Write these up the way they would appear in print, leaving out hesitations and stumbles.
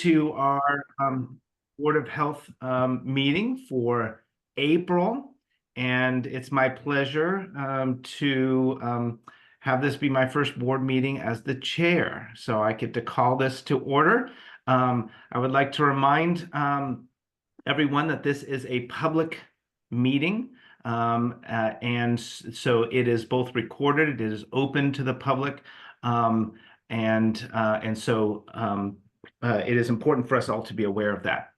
to our Board of Health meeting for April. And it's my pleasure to have this be my first board meeting as the chair. So I get to call this to order. I would like to remind everyone that this is a public meeting. And so it is both recorded, it is open to the public. And so it is important for us all to be aware of that.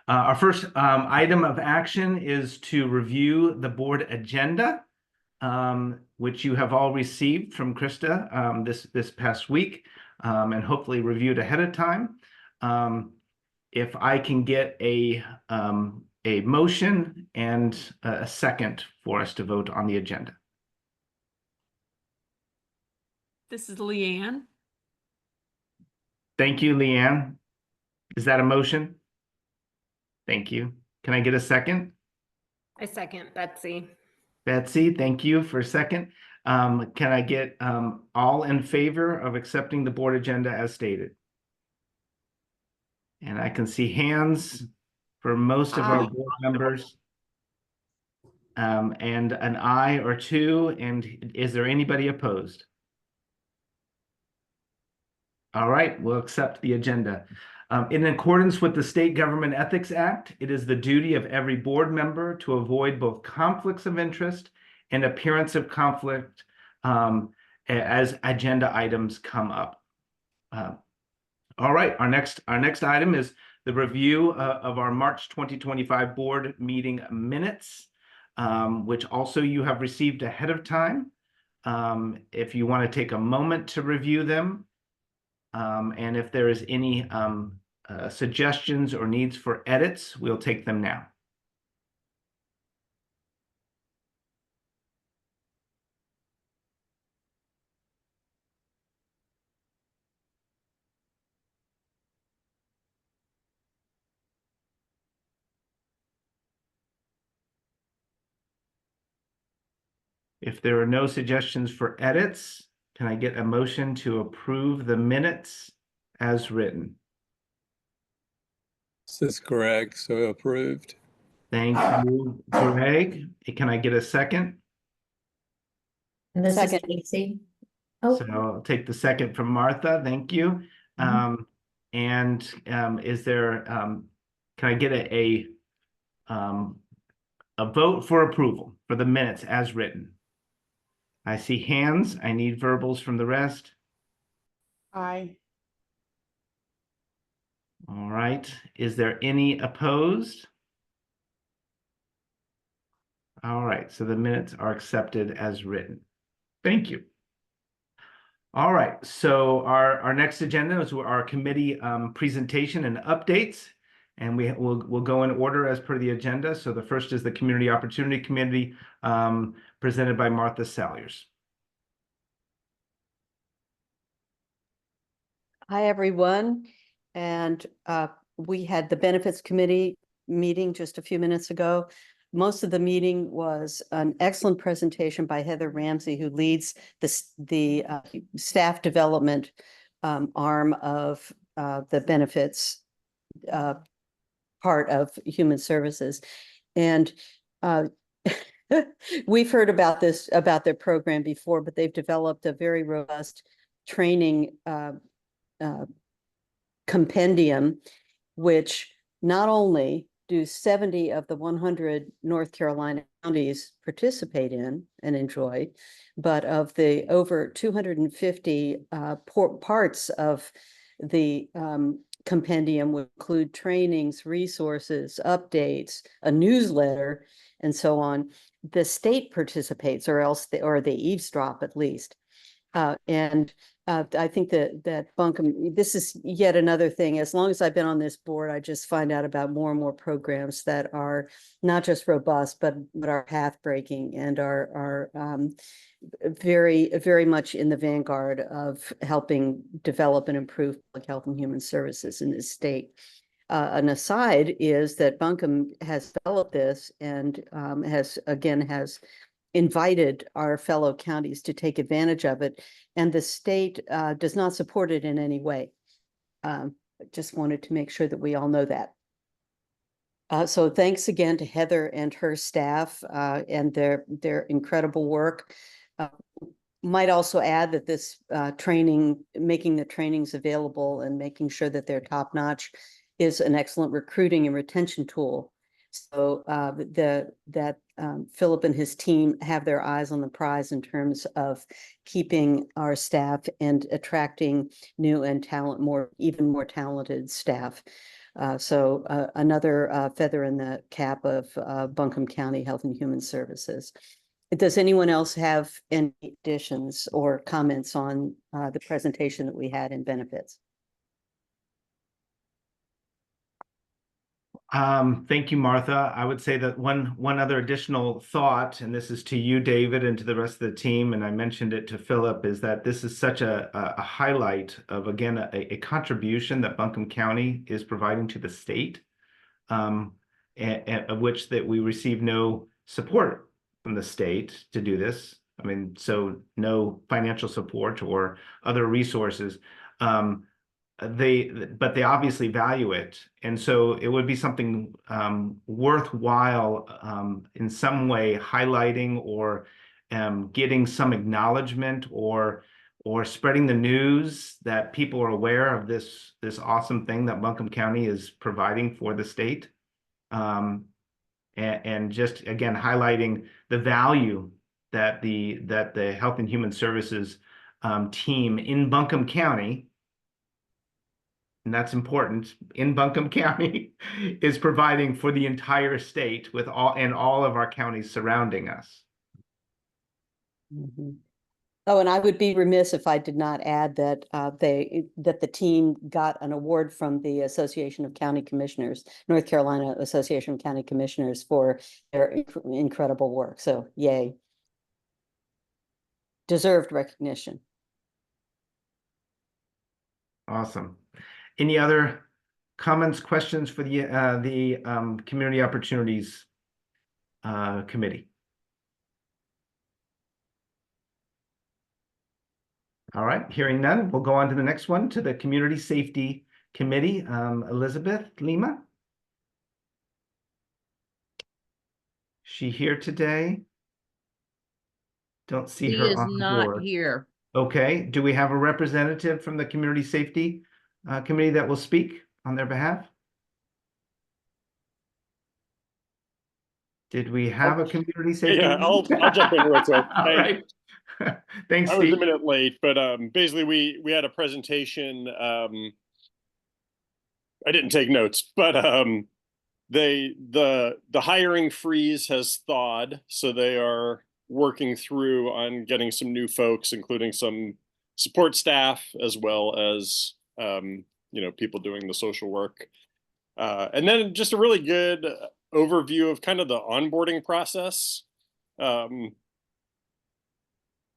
Our first item of action is to review the board agenda, which you have all received from Krista this past week, and hopefully reviewed ahead of time. If I can get a motion and a second for us to vote on the agenda. This is Leanne. Thank you, Leanne. Is that a motion? Thank you. Can I get a second? I second, Betsy. Betsy, thank you for a second. Can I get all in favor of accepting the board agenda as stated? And I can see hands for most of our board members. And an aye or two. And is there anybody opposed? All right, we'll accept the agenda. In accordance with the State Government Ethics Act, it is the duty of every board member to avoid both conflicts of interest and appearance of conflict as agenda items come up. All right, our next item is the review of our March 2025 board meeting minutes, which also you have received ahead of time. If you want to take a moment to review them, and if there is any suggestions or needs for edits, we'll take them now. If there are no suggestions for edits, can I get a motion to approve the minutes as written? This is Greg, so approved. Thank you, Greg. Can I get a second? And this Second. is Casey. Oh, So I'll take the second from Martha. Thank you. Is there, can I get a vote for approval for the minutes as written? I see hands. I need verbals from the rest. Aye. All right. Is there any opposed? All right. So the minutes are accepted as written. Thank you. All right. So our next agenda is our committee presentation and updates. And we'll go in order as per the agenda. So the first is the Community Opportunity Committee presented by Martha Salyers. Hi, everyone. And we had the Benefits Committee meeting just a few minutes ago. Most of the meeting was an excellent presentation by Heather Ramsey, who leads the staff development arm of the benefits part of Human Services. And we've heard about their program before, but they've developed a very robust training compendium, which not only do 70 of the 100 North Carolina counties participate in and enjoy, but of the over 250 parts of the compendium would include trainings, resources, updates, a newsletter, and so on. The state participates, or they eavesdrop at least. I think that Buncombe, this is yet another thing. As long as I've been on this board, I just find out about more and more programs that are not just robust, but are path-breaking and are very, very much in the vanguard of helping develop and improve public health and human services in this state. An aside is that Buncombe has developed this and has invited our fellow counties to take advantage of it, and the state does not support it in any way. just wanted to make sure that we all know that. So thanks again to Heather and her staff and their incredible work. Might also add that this training, making the trainings available and making sure that they're top notch is an excellent recruiting and retention tool. So Philip and his team have their eyes on the prize in terms of keeping our staff and attracting new and even more talented staff. So another feather in the cap of Buncombe County Health and Human Services. Does anyone else have any additions or comments on the presentation that we had in benefits? Thank you, Martha. I would say that one other additional thought, and this is to you, David, and to the rest of the team, and I mentioned it to Philip, is that this is such a highlight of, again, a contribution that Buncombe County is providing to the state, and of which that we receive no support from the state to do this. I mean, so no financial support or other resources. But they obviously value it, and so it would be something worthwhile in some way highlighting or getting some acknowledgement or spreading the news that people are aware of this awesome thing that Buncombe County is providing for the state, and just again highlighting the value that the Health and Human Services team in Buncombe County, and that's important, in Buncombe County is providing for the entire state with all of our counties surrounding us. Mm-hmm. Oh, and I would be remiss if I did not add that that the team got an award from the Association of County Commissioners, North Carolina Association of County Commissioners, for their incredible work. So yay. Deserved recognition. Awesome. Any other comments, questions for the Community Opportunities Committee? All right, hearing none, we'll go on to the next one, to the Community Safety Committee. Elizabeth Lima? She here today? Don't see He her is on the not board. here. Okay, do we have a representative from the Community Safety Committee that will speak on their behalf? Did we have a community safety? Yeah, I'll jump in real quick. All right. Thanks, I was Steve. a minute late, but basically we had a presentation. I didn't take notes, but the hiring freeze has thawed, so they are working through on getting some new folks, including some support staff as well as people doing the social work, and then just a really good overview of kind of the onboarding process,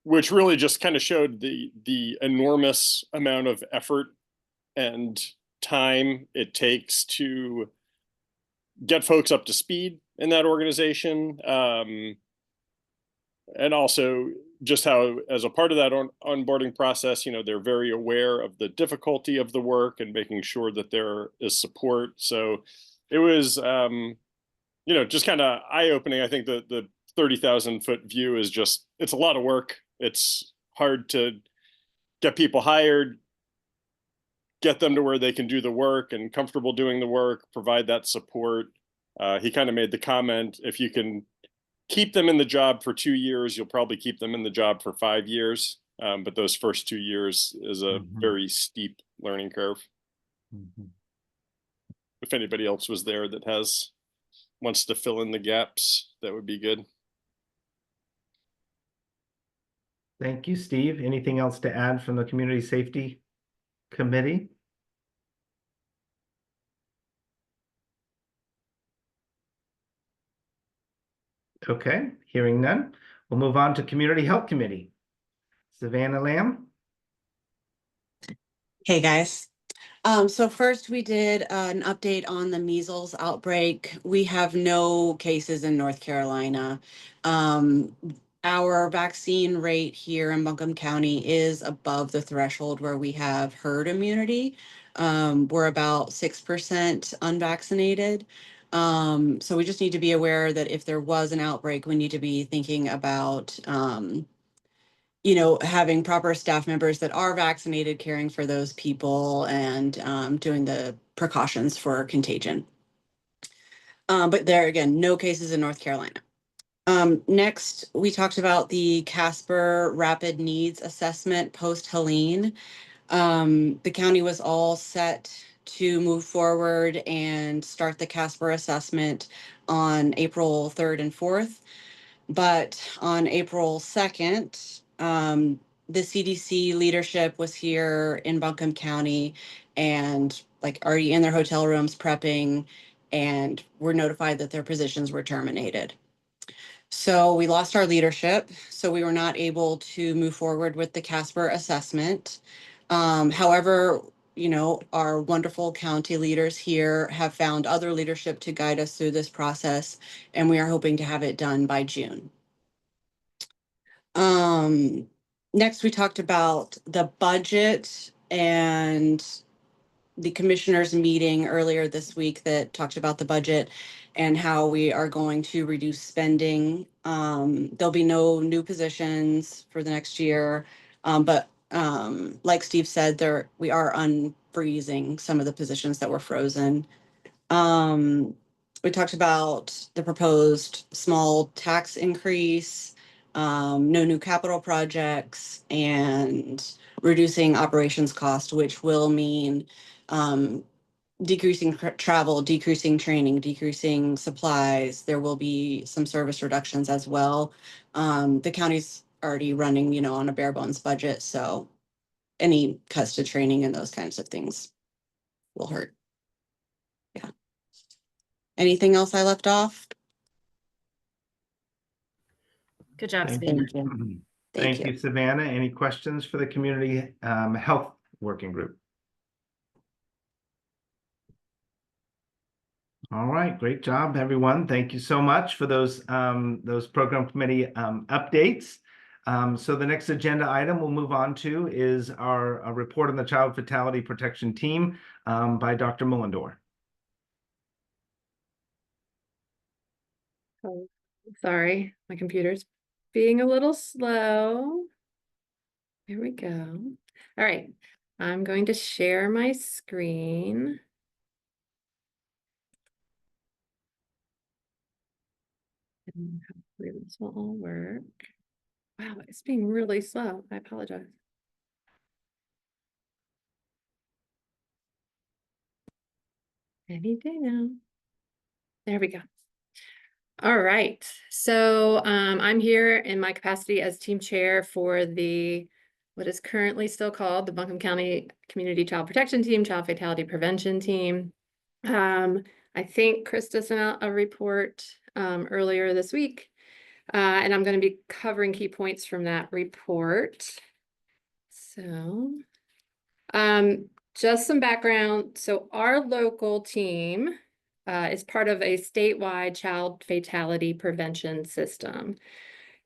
which really just kind of showed the enormous amount of effort and time it takes to get folks up to speed in that organization, and also just how, as a part of that onboarding process, they're very aware of the difficulty of the work and making sure that there is support. So it was just kind of eye-opening. I think the 30,000-foot view is just, it's a lot of work. It's hard to get people hired, get them to where they can do the work and comfortable doing the work, provide that support. He kind of made the comment, if you can keep them in the job for 2 years, you'll probably keep them in the job for 5 years. But those first 2 years is a very steep learning curve. If anybody else was there that wants to fill in the gaps, that would be good. Thank you, Steve. Anything else to add from the Community Safety Committee? Okay, hearing none, we'll move on to Community Health Committee. Savannah Lamb? Hey guys. So first we did an update on the measles outbreak. We have no cases in North Carolina. Our vaccine rate here in Buncombe County is above the threshold where we have herd immunity. We're about 6% unvaccinated. So we just need to be aware that if there was an outbreak, we need to be thinking about, having proper staff members that are vaccinated, caring for those people, and doing the precautions for contagion. But there again, no cases in North Carolina. Next, we talked about the Casper Rapid Needs Assessment post-Helene. The county was all set to move forward and start the Casper assessment on April 3rd and 4th. But on April 2nd, the CDC leadership was here in Buncombe County and like already in their hotel rooms prepping, and were notified that their positions were terminated. So we lost our leadership, so we were not able to move forward with the Casper assessment. However, our wonderful county leaders here have found other leadership to guide us through this process, and we are hoping to have it done by June. Next, we talked about the budget and the commissioners meeting earlier this week that talked about the budget and how we are going to reduce spending. There'll be no new positions for the next year. But like Steve said, we are unfreezing some of the positions that were frozen. We talked about the proposed small tax increase, no new capital projects, and reducing operations cost, which will mean decreasing travel, decreasing training, decreasing supplies. There will be some service reductions as well. The county's already running, on a bare bones budget, so any cuts to training and those kinds of things will hurt. Yeah. Anything else I left off? Good job, Thank Savannah. you. Thank Thank you. you, Savannah. Any questions for the Community Health Working Group? All right, great job, everyone. Thank you so much for those program committee updates. So the next agenda item we'll move on to is our report on the Child Fatality Protection Team by Dr. Mullendor. Oh, sorry, my computer's being a little slow. Here we go. All right, I'm going to share my screen. And hopefully this will all work. Wow, it's being really slow. I apologize. Any day now. There we go. All right, so I'm here in my capacity as team chair for what is currently still called the Buncombe County Community Child Protection Team, Child Fatality Prevention Team. I think Krista sent out a report earlier this week, and I'm going to be covering key points from that report. So, just some background. So our local team is part of a statewide child fatality prevention system.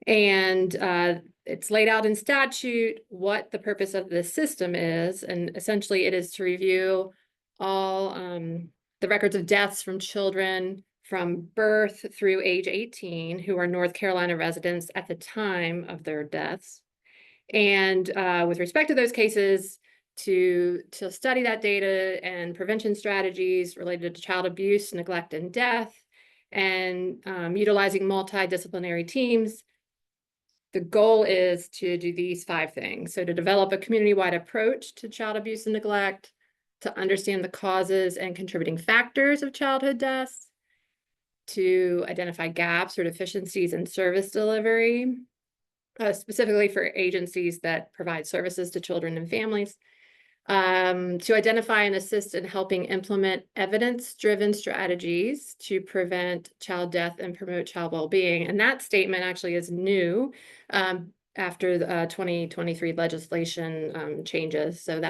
And it's laid out in statute what the purpose of this system is. And essentially it is to review all the records of deaths from children from birth through age 18 who are North Carolina residents at the time of their deaths. And with respect to those cases, to study that data and prevention strategies related to child abuse, neglect, and death, and utilizing multidisciplinary teams. The goal is to do these 5 things. So to develop a community-wide approach to child abuse and neglect, to understand the causes and contributing factors of childhood deaths, to identify gaps or deficiencies in service delivery, specifically for agencies that provide services to children and families, to identify and assist in helping implement evidence-driven strategies to prevent child death and promote child well-being. And that statement actually is new after the 2023 legislation changes. So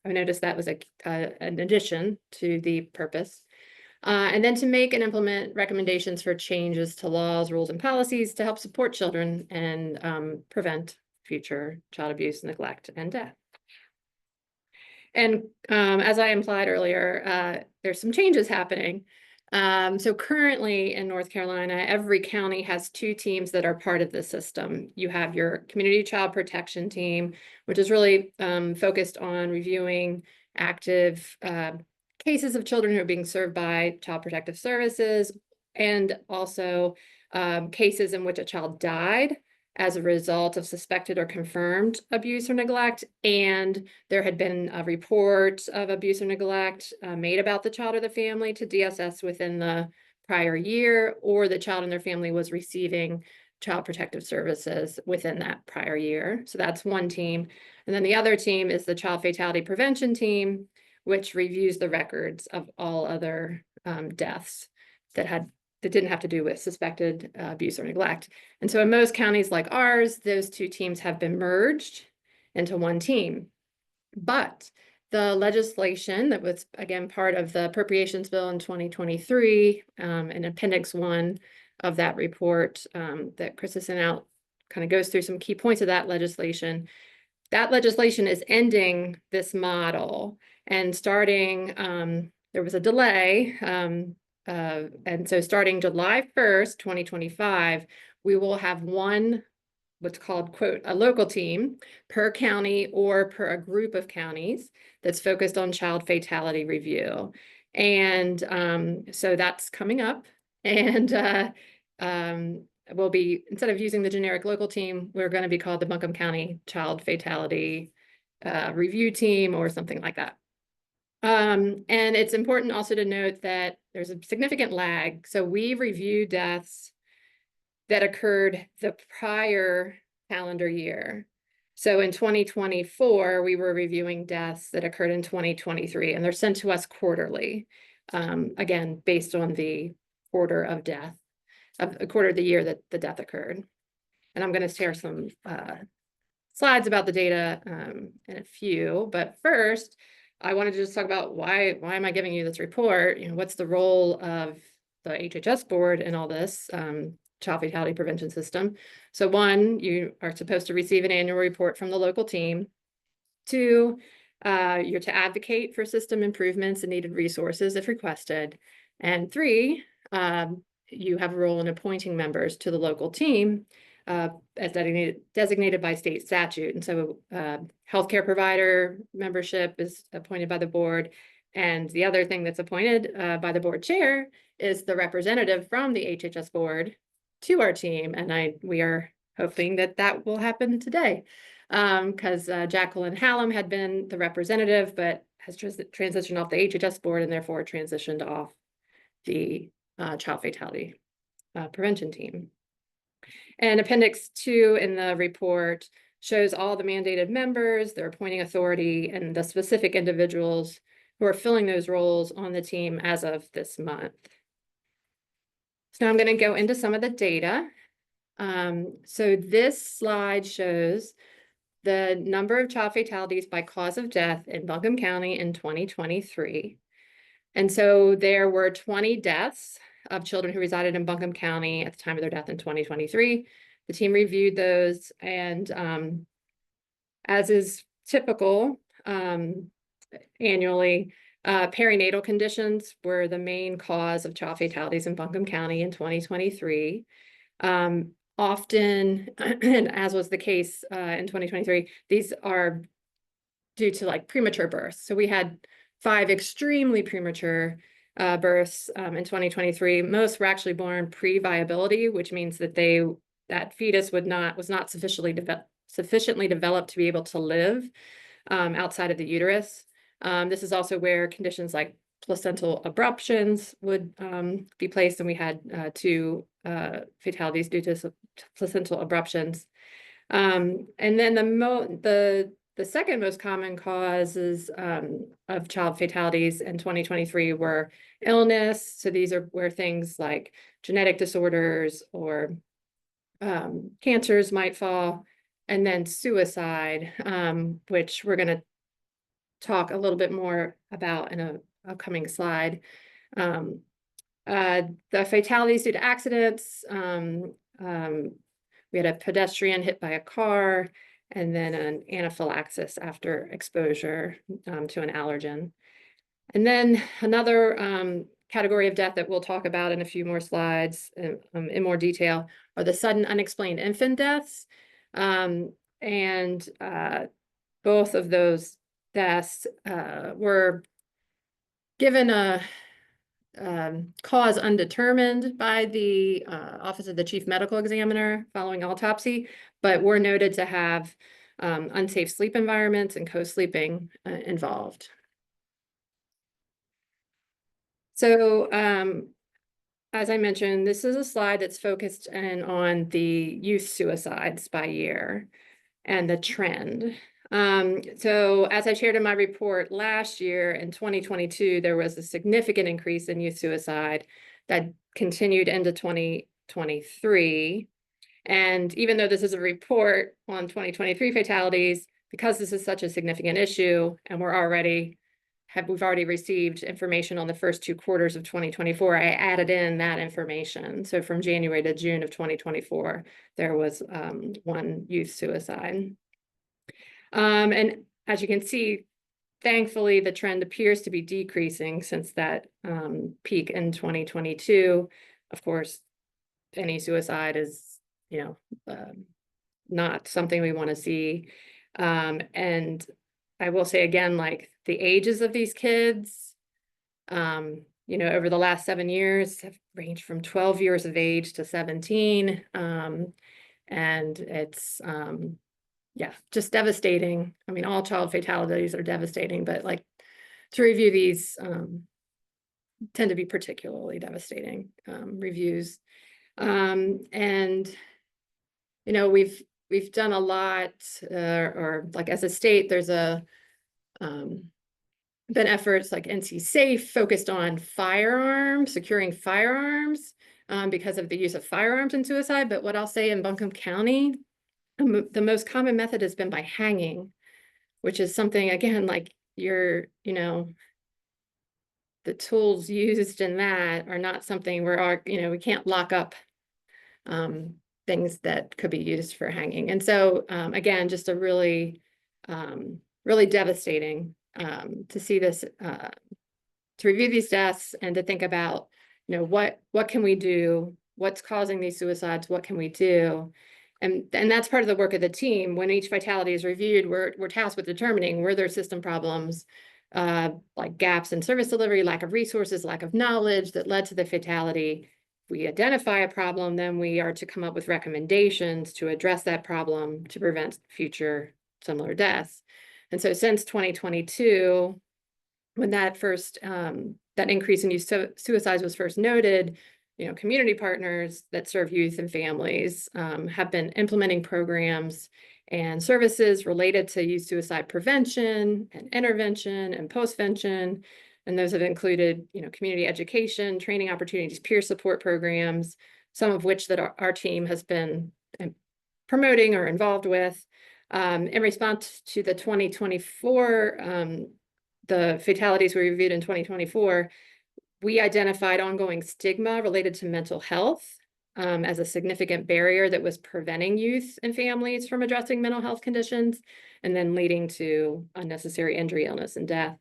I noticed that was an addition to the purpose. And then to make and implement recommendations for changes to laws, rules, and policies to help support children and prevent future child abuse, neglect, and death. And as I implied earlier, there's some changes happening. So currently in North Carolina, every county has 2 teams that are part of the system. You have your Community Child Protection Team, which is really focused on reviewing active cases of children who are being served by Child Protective Services, and also cases in which a child died as a result of suspected or confirmed abuse or neglect, and there had been a report of abuse or neglect made about the child or the family to DSS within the prior year, or the child and their family was receiving Child Protective Services within that prior year. So that's one team. And then the other team is the Child Fatality Prevention Team, which reviews the records of all other deaths that didn't have to do with suspected abuse or neglect. And so in most counties like ours, those 2 teams have been merged into one team. But the legislation that was, again, part of the appropriations bill in 2023, in Appendix 1 of that report that Chris has sent out, kind of goes through some key points of that legislation. That legislation is ending this model and starting, there was a delay, and so starting July 1st, 2025, we will have one, what's called, quote, a local team per county or per a group of counties that's focused on child fatality review. And so that's coming up. And we'll be, instead of using the generic local team, we're going to be called the Buncombe County Child Fatality Review Team or something like that. And it's important also to note that there's a significant lag. So we review deaths that occurred the prior calendar year. So in 2024, we were reviewing deaths that occurred in 2023, and they're sent to us quarterly, again, based on the quarter of death, of a quarter of the year that the death occurred. And I'm going to share some slides about the data in a few, but first, I wanted to just talk about why am I giving you this report? You know, what's the role of the HHS board in all this child fatality prevention system? So 1, you are supposed to receive an annual report from the local team. 2, you're to advocate for system improvements and needed resources if requested. And 3, you have a role in appointing members to the local team as designated by state statute. And so healthcare provider membership is appointed by the board. And the other thing that's appointed by the board chair is the representative from the HHS board to our team. And we are hoping that that will happen today, because Jacqueline Hallam had been the representative, but has transitioned off the HHS board and therefore transitioned off the child fatality prevention team. And Appendix 2 in the report shows all the mandated members, their appointing authority, and the specific individuals who are filling those roles on the team as of this month. So now I'm going to go into some of the data. So this slide shows the number of child fatalities by cause of death in Buncombe County in 2023. And so there were 20 deaths of children who resided in Buncombe County at the time of their death in 2023. The team reviewed those, and as is typical annually, perinatal conditions were the main cause of child fatalities in Buncombe County in 2023. Often, and as was the case in 2023, these are due to like premature births. So we had 5 extremely premature births in 2023. Most were actually born pre-viability, which means that that fetus was not sufficiently developed to be able to live outside of the uterus. This is also where conditions like placental abruptions would be placed, and we had 2 fatalities due to placental abruptions. And then the second most common causes of child fatalities in 2023 were illness. So these are where things like genetic disorders or cancers might fall, and then suicide, which we're going to talk a little bit more about in an upcoming slide. The fatalities due to accidents, we had a pedestrian hit by a car, and then an anaphylaxis after exposure to an allergen. And then another category of death that we'll talk about in a few more slides in more detail are the sudden unexplained infant deaths. Both of those deaths were given a cause undetermined by the Office of the Chief Medical Examiner following autopsy, but were noted to have unsafe sleep environments and co-sleeping involved. So as I mentioned, this is a slide that's focused in on the youth suicides by year and the trend. So as I shared in my report last year in 2022, there was a significant increase in youth suicide that continued into 2023. And even though this is a report on 2023 fatalities, because this is such a significant issue and we've already received information on the first 2 quarters of 2024, I added in that information. So from January to June of 2024, there was 1 youth suicide. And as you can see, thankfully, the trend appears to be decreasing since that peak in 2022. Of course, any suicide is, not something we want to see. And I will say again, like the ages of these kids, over the last 7 years have ranged from 12 years of age to 17. And it's, just devastating. I mean, all child fatalities are devastating, but like to review these tend to be particularly devastating reviews. We've done a lot, or like as a state, there's been efforts like NC Safe focused on firearms, securing firearms because of the use of firearms in suicide. But what I'll say in Buncombe County, the most common method has been by hanging, which is something, again, like the tools used in that are not something we can't lock up things that could be used for hanging. And so, again, just a really, really devastating to see this, to review these deaths and to think about, what can we do? What's causing these suicides? What can we do? And that's part of the work of the team. When each fatality is reviewed, we're tasked with determining were there system problems, like gaps in service delivery, lack of resources, lack of knowledge that led to the fatality. If we identify a problem, then we are to come up with recommendations to address that problem to prevent future similar deaths. And so since 2022, when that increase in youth suicides was first noted, community partners that serve youth and families have been implementing programs and services related to youth suicide prevention and intervention and postvention. And those have included, community education, training opportunities, peer support programs, some of which that our team has been promoting or involved with. In response to the 2024, the fatalities we reviewed in 2024, we identified ongoing stigma related to mental health as a significant barrier that was preventing youth and families from addressing mental health conditions and then leading to unnecessary injury, illness, and death.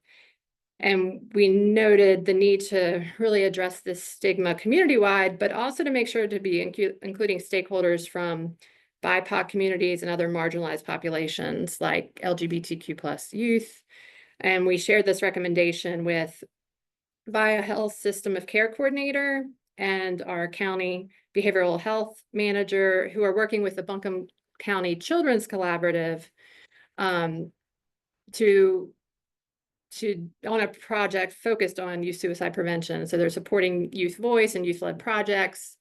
And we noted the need to really address this stigma community-wide, but also to make sure to be including stakeholders from BIPOC communities and other marginalized populations like LGBTQ+ youth. And we shared this recommendation with VIA Health System of Care Coordinator and our county behavioral health manager, who are working with the Buncombe County Children's Collaborative on a project focused on youth suicide prevention. So they're supporting youth voice and youth-led projects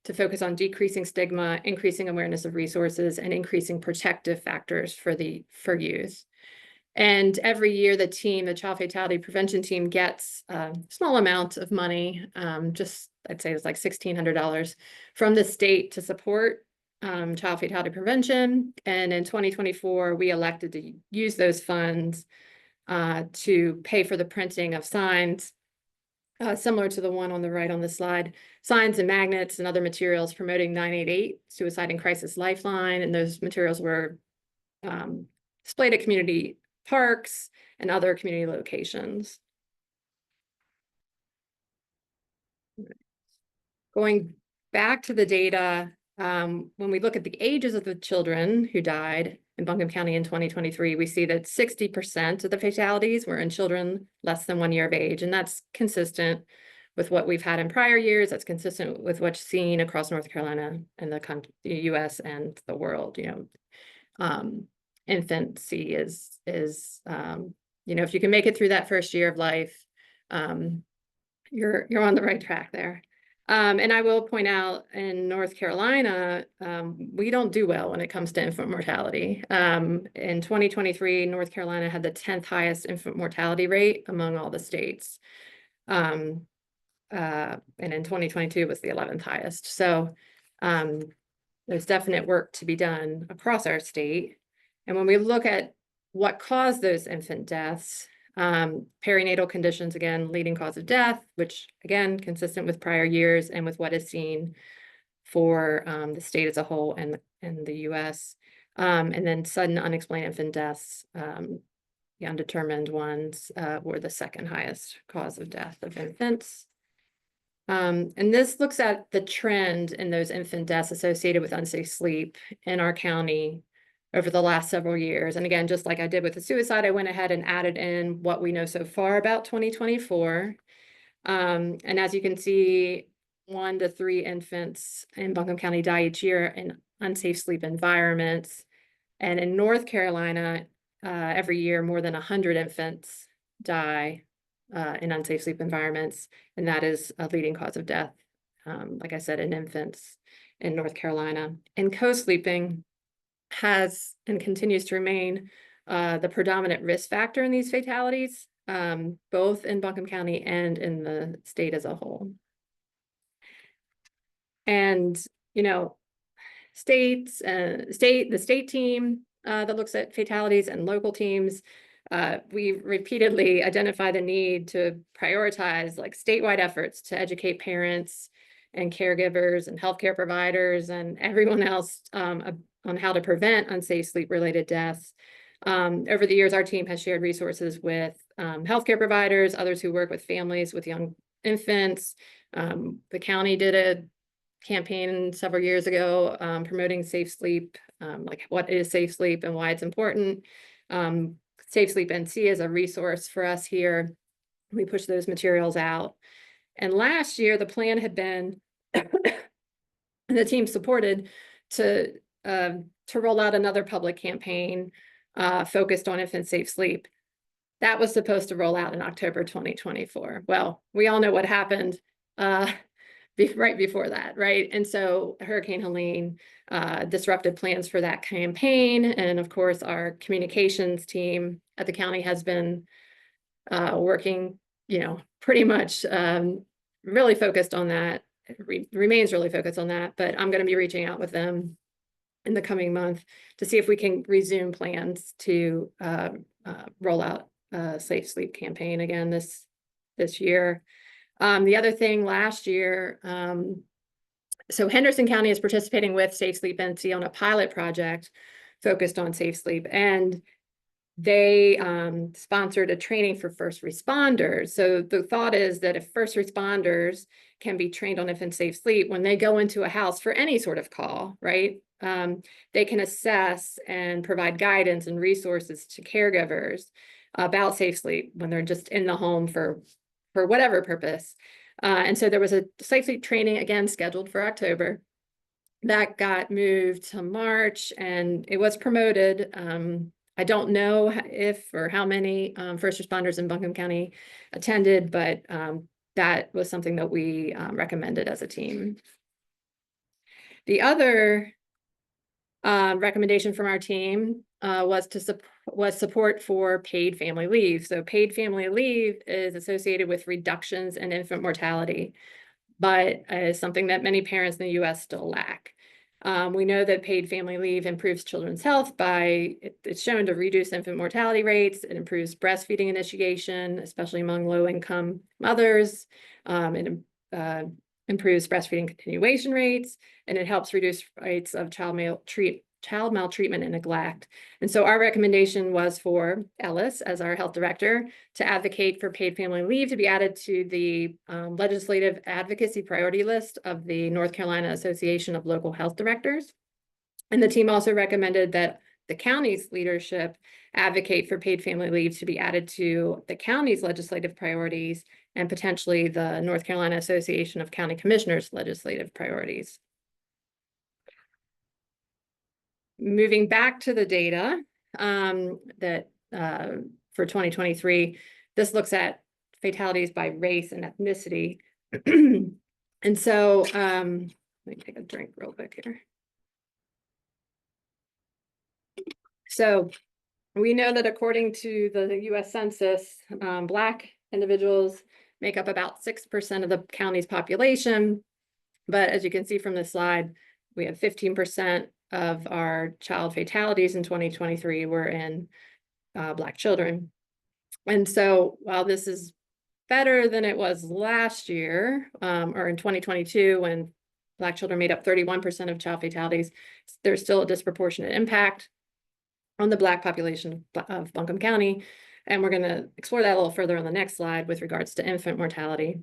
to focus on decreasing stigma, increasing awareness of resources, and increasing protective factors for youth. And every year the child fatality prevention team gets a small amount of money, I'd say it's like $1,600 from the state to support child fatality prevention. And in 2024, we elected to use those funds to pay for the printing of signs, similar to the one on the right on the slide, signs and magnets and other materials promoting 988 Suicide and Crisis Lifeline. And those materials were displayed at community parks and other community locations. Going back to the data, when we look at the ages of the children who died in Buncombe County in 2023, we see that 60% of the fatalities were in children less than 1 year of age. And that's consistent with what we've had in prior years. That's consistent with what's seen across North Carolina and the US and the world. Infancy is if you can make it through that first year of life, you're on the right track there. And I will point out in North Carolina, we don't do well when it comes to infant mortality. In 2023, North Carolina had the 10th highest infant mortality rate among all the states. And in 2022 it was the 11th highest. So there's definite work to be done across our state. And when we look at what caused those infant deaths, perinatal conditions, again, leading cause of death, which again, consistent with prior years and with what is seen for the state as a whole and the US. And then sudden unexplained infant deaths, the undetermined ones were the second highest cause of death of infants. And this looks at the trend in those infant deaths associated with unsafe sleep in our county over the last several years. And again, just like I did with the suicide, I went ahead and added in what we know so far about 2024. And as you can see, 1 to 3 infants in Buncombe County die each year in unsafe sleep environments. And in North Carolina, every year, more than 100 infants die in unsafe sleep environments. And that is a leading cause of death, like I said, in infants in North Carolina. And co-sleeping has and continues to remain the predominant risk factor in these fatalities, both in Buncombe County and in the state as a whole. And, the state team that looks at fatalities and local teams, we repeatedly identify the need to prioritize statewide efforts to educate parents and caregivers and healthcare providers and everyone else on how to prevent unsafe sleep-related deaths. Over the years, our team has shared resources with healthcare providers, others who work with families with young infants. The county did a campaign several years ago promoting safe sleep, like what is safe sleep and why it's important. Safe Sleep NC is a resource for us here. We push those materials out. And last year, the plan had been, and the team supported, to roll out another public campaign focused on infant safe sleep. That was supposed to roll out in October 2024. Well, we all know what happened right before that, right? And so Hurricane Helene disrupted plans for that campaign. And of course, our communications team at the county has been working, pretty much really focused on that. Remains really focused on that, but I'm going to be reaching out with them in the coming month to see if we can resume plans to roll out a safe sleep campaign again this year. The other thing last year, so Henderson County is participating with Safe Sleep NC on a pilot project focused on safe sleep, and they sponsored a training for first responders. So the thought is that if first responders can be trained on infant safe sleep, when they go into a house for any sort of call, right, they can assess and provide guidance and resources to caregivers about safe sleep when they're just in the home for whatever purpose. And so there was a safe sleep training, again, scheduled for October. That got moved to March, and it was promoted. I don't know if or how many first responders in Buncombe County attended, but that was something that we recommended as a team. The other recommendation from our team was support for paid family leave. So paid family leave is associated with reductions in infant mortality, but is something that many parents in the US still lack. We know that paid family leave improves children's health it's shown to reduce infant mortality rates. It improves breastfeeding initiation, especially among low-income mothers. It improves breastfeeding continuation rates, and it helps reduce rates of child child maltreatment and neglect. And so our recommendation was for Ellis, as our health director, to advocate for paid family leave to be added to the legislative advocacy priority list of the North Carolina Association of Local Health Directors. And the team also recommended that the county's leadership advocate for paid family leave to be added to the county's legislative priorities and potentially the North Carolina Association of County Commissioners legislative priorities. Moving back to the data that for 2023, this looks at fatalities by race and ethnicity. And so let me take a drink real quick here. So we know that according to the US Census, Black individuals make up about 6% of the county's population. But as you can see from this slide, we have 15% of our child fatalities in 2023 were in Black children. And so while this is better than it was last year, or in 2022, when Black children made up 31% of child fatalities, there's still a disproportionate impact on the Black population of Buncombe County. And we're going to explore that a little further on the next slide with regards to infant mortality.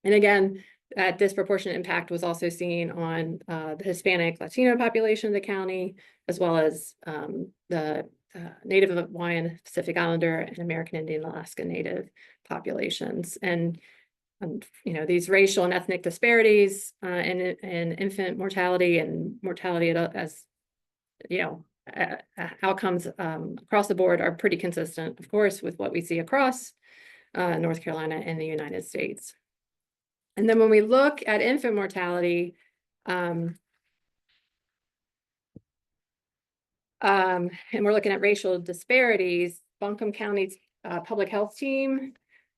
And again, that disproportionate impact was also seen on the Hispanic Latino population of the county, as well as the Native Hawaiian, Pacific Islander, and American Indian Alaska Native populations. And you know, these racial and ethnic disparities in infant mortality and mortality as, you know, outcomes across the board are pretty consistent, of course, with what we see across North Carolina and the United States. And then when we look at infant mortality, and we're looking at racial disparities, Buncombe County's public health team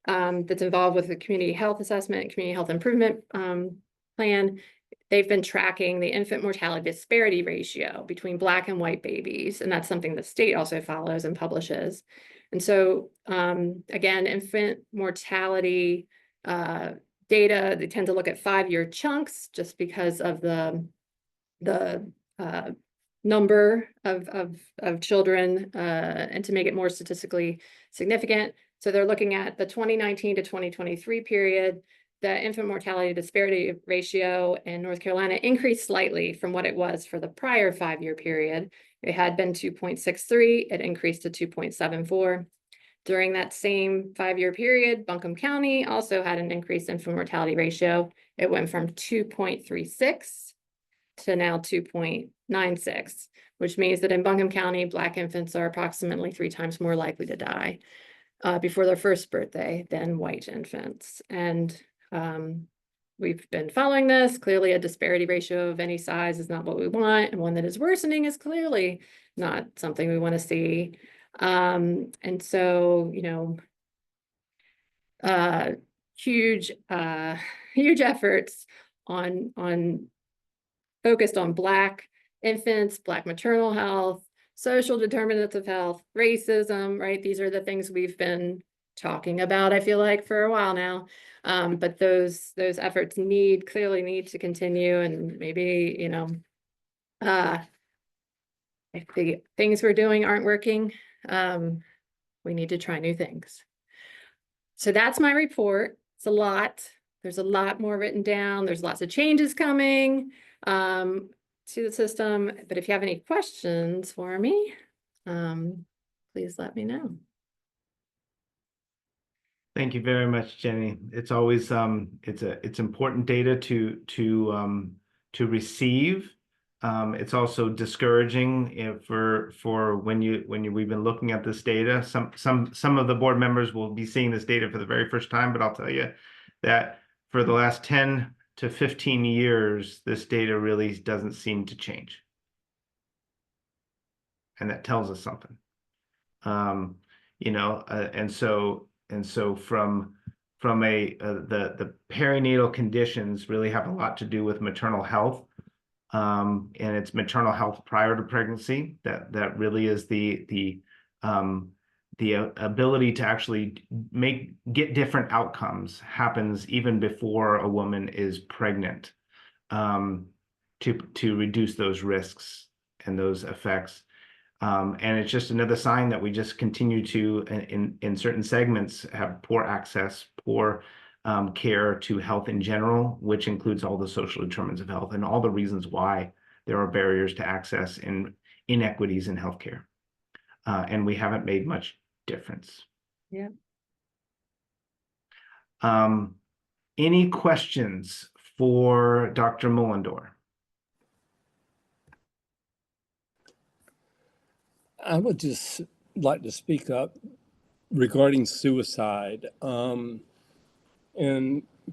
that's involved with the community health assessment and community health improvement plan, they've been tracking the infant mortality disparity ratio between Black and white babies. And that's something the state also follows and publishes. And so again, infant mortality data, they tend to look at 5-year chunks just because of the number of children and to make it more statistically significant. So they're looking at the 2019 to 2023 period. The infant mortality disparity ratio in North Carolina increased slightly from what it was for the prior 5-year period. It had been 2.63, it increased to 2.74. During that same 5-year period, Buncombe County also had an increased infant mortality ratio. It went from 2.36 to now 2.96, which means that in Buncombe County, Black infants are approximately 3 times more likely to die before their first birthday than white infants. And we've been following this. Clearly, a disparity ratio of any size is not what we want, and one that is worsening is clearly not something we want to see. And so, you know, huge efforts on focused on Black infants, Black maternal health, social determinants of health, racism, right? These are the things we've been talking about, I feel like, for a while now. But those efforts clearly need to continue, and maybe, you know, if the things we're doing aren't working, we need to try new things. So that's my report. It's a lot. There's a lot more written down. There's lots of changes coming to the system. But if you have any questions for me, please let me know. Thank you very much, Jenny. It's always it's important data to receive. It's also discouraging for when we've been looking at this data. Some of the board members will be seeing this data for the very first time, but I'll tell you that for the last 10 to 15 years, this data really doesn't seem to change, and that tells us something. You know, and so from the perinatal conditions really have a lot to do with maternal health. And it's maternal health prior to pregnancy that really is the ability to actually get different outcomes happens even before a woman is pregnant, to reduce those risks. those effects. And it's just another sign that we just continue to, in certain segments, have poor access, poor care to health in general, which includes all the social determinants of health and all the reasons why there are barriers to access and inequities in healthcare. And we haven't made much difference. Yeah. Any questions for Dr. Mullendor? I would just like to speak up regarding suicide, and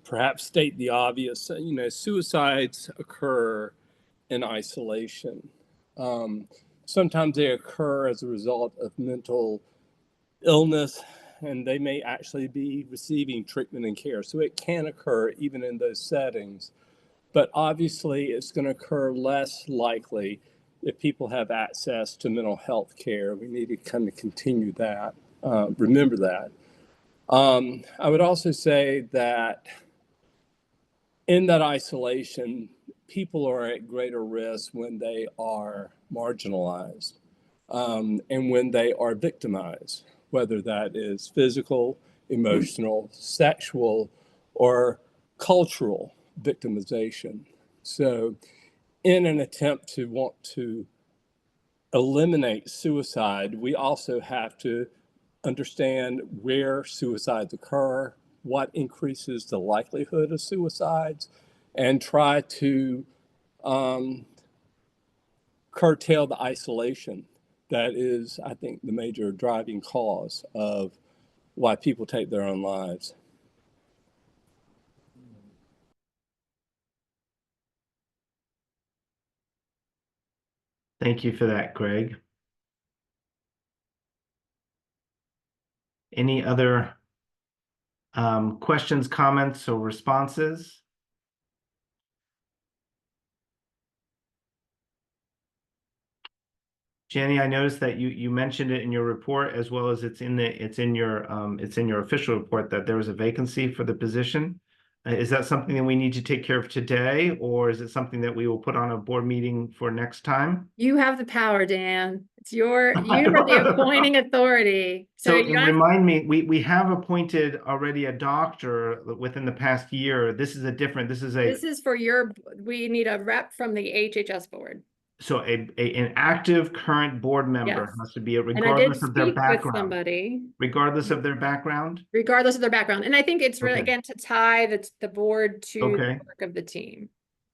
perhaps state the obvious. You know, suicides occur in isolation. Sometimes they occur as a result of mental illness, and they may actually be receiving treatment and care. So it can occur even in those settings. But obviously, it's going to occur less likely if people have access to mental health care. We need to kind of continue that, remember that. I would also say that in that isolation, people are at greater risk when they are marginalized, and when they are victimized, whether that is physical, emotional, sexual, or cultural victimization. So in an attempt to want to eliminate suicide, we also have to understand where suicides occur, what increases the likelihood of suicides, and try to curtail the isolation that is, I think, the major driving cause of why people take their own lives. Thank you for that, Greg. Any other questions, comments, or responses? Jenny, I noticed that you mentioned it in your report, as well as it's in your official report, that there was a vacancy for the position. Is that something that we need to take care of today, or is it something that we will put on a board meeting for next time? You have the power, Dan. You are the appointing authority. So you don't have- remind me, we have appointed already a doctor within the past year. This is this is for we need a rep from the HHS board. so an active current board member Yes. has to be And I did regardless of their speak with background. somebody, Regardless of their background? regardless of their background. And I think it's really, Okay. again, to tie the board to Okay. the work of the team.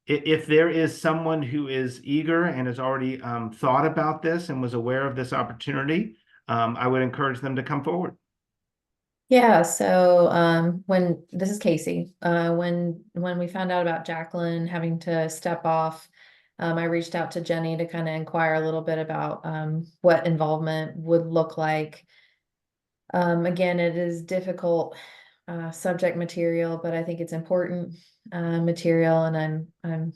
If there is someone who is eager and has already thought about this and was aware of this opportunity, I would encourage them to come forward. Yeah, so this is Casey. When we found out about Jacqueline having to step off, I reached out to Jenny to kind of inquire a little bit about what involvement would look like. Again, it is difficult subject material, but I think it's important material, and I'm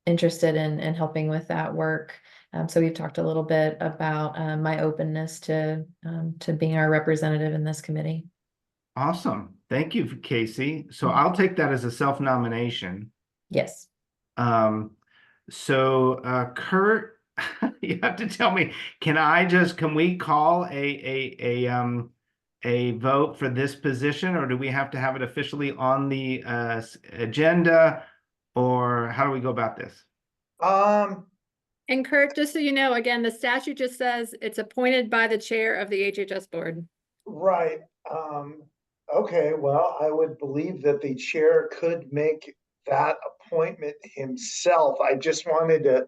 interested in helping with that work. So we've talked a little bit about my openness to being our representative in this committee. Awesome. Thank you, Casey. So I'll take that as a self-nomination. Yes. So Kurt, you have to tell me, can we call a vote for this position, or do we have to have it officially on the agenda, or how do we go about this? And Kurt, just so you know, again, the statute just says it's appointed by the chair of the HHS board. Right. Okay, well, I would believe that the chair could make that appointment himself. I just wanted to,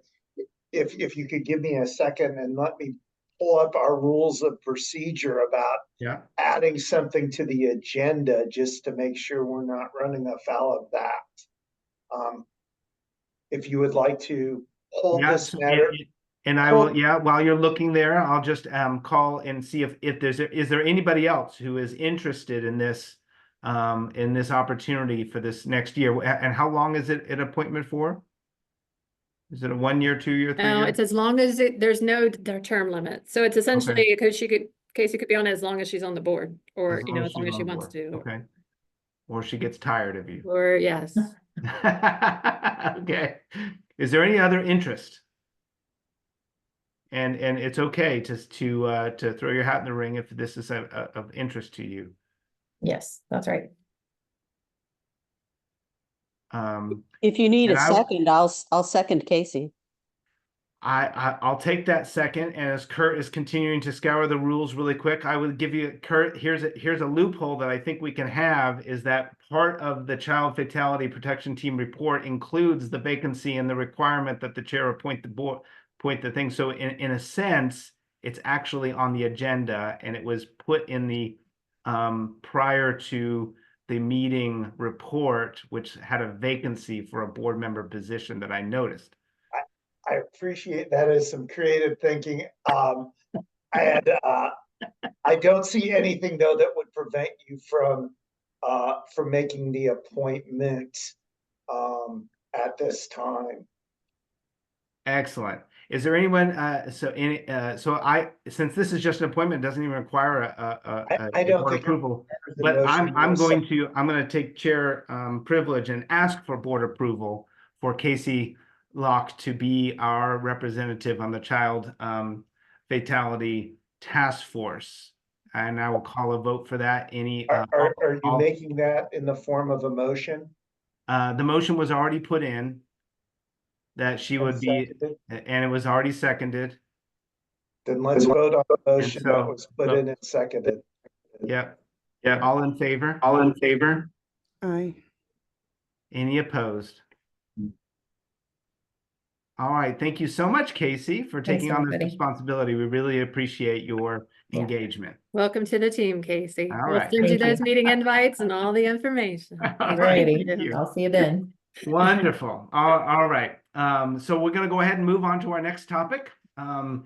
if you could give me a second and let me pull up our rules of procedure about Yeah. adding something to the agenda, just to make sure we're not running afoul of that. If you would like to hold Yeah, this matter. and I will, yeah, while you're looking there, I'll just call and see if is there anybody else who is interested in this opportunity for this next year. And how long is it an appointment for? Is it a 1 year, 2 year, 3 No, year? it's as long as there's no term limit. So it's essentially because Casey could be on it as long as she's on the board, or as long as she's she on wants board. to. Okay. Or she gets tired of you. Or yes. Okay. Is there any other interest? and it's okay to throw your hat in the ring if this is of interest to you. Yes, that's right. If you need And a second, I'll second Casey. I'll take that second. And as Kurt is continuing to scour the rules really quick, I would give you, Kurt, here's a loophole that I think we can have, is that part of the Child Fatality Protection Team report includes the vacancy and the requirement that the chair appoint the board, appoint the thing. So in a sense, it's actually on the agenda, and it was put in the prior to the meeting report, which had a vacancy for a board member position that I noticed. I appreciate that as some creative thinking. And I don't see anything though that would prevent you from making the appointment at this time. Excellent. Is there anyone, since this is just an appointment, it doesn't even require I don't board think approval, the but motion I'm was- going to take chair privilege and ask for board approval for Casey Locke to be our representative on the Child Fatality Task Force. And I will call a vote for that. Are you making that in the form of a motion? The motion was already put in that she would be, Seconded? and it was already seconded. Then let's vote on the motion that so- was put in and seconded. Yep. Yeah. All in favor? All in favor? Aye. Any opposed? All right. Thank you so much, Casey, for Thanks, taking on this everybody. responsibility. We really appreciate your Yeah. engagement. Welcome to the team, Casey. All We'll right. send you Thank those you. meeting invites and all the information. All right, Alrighty, thank you. I'll see you then. Wonderful. All right. So we're going to go ahead and move on to our next topic. And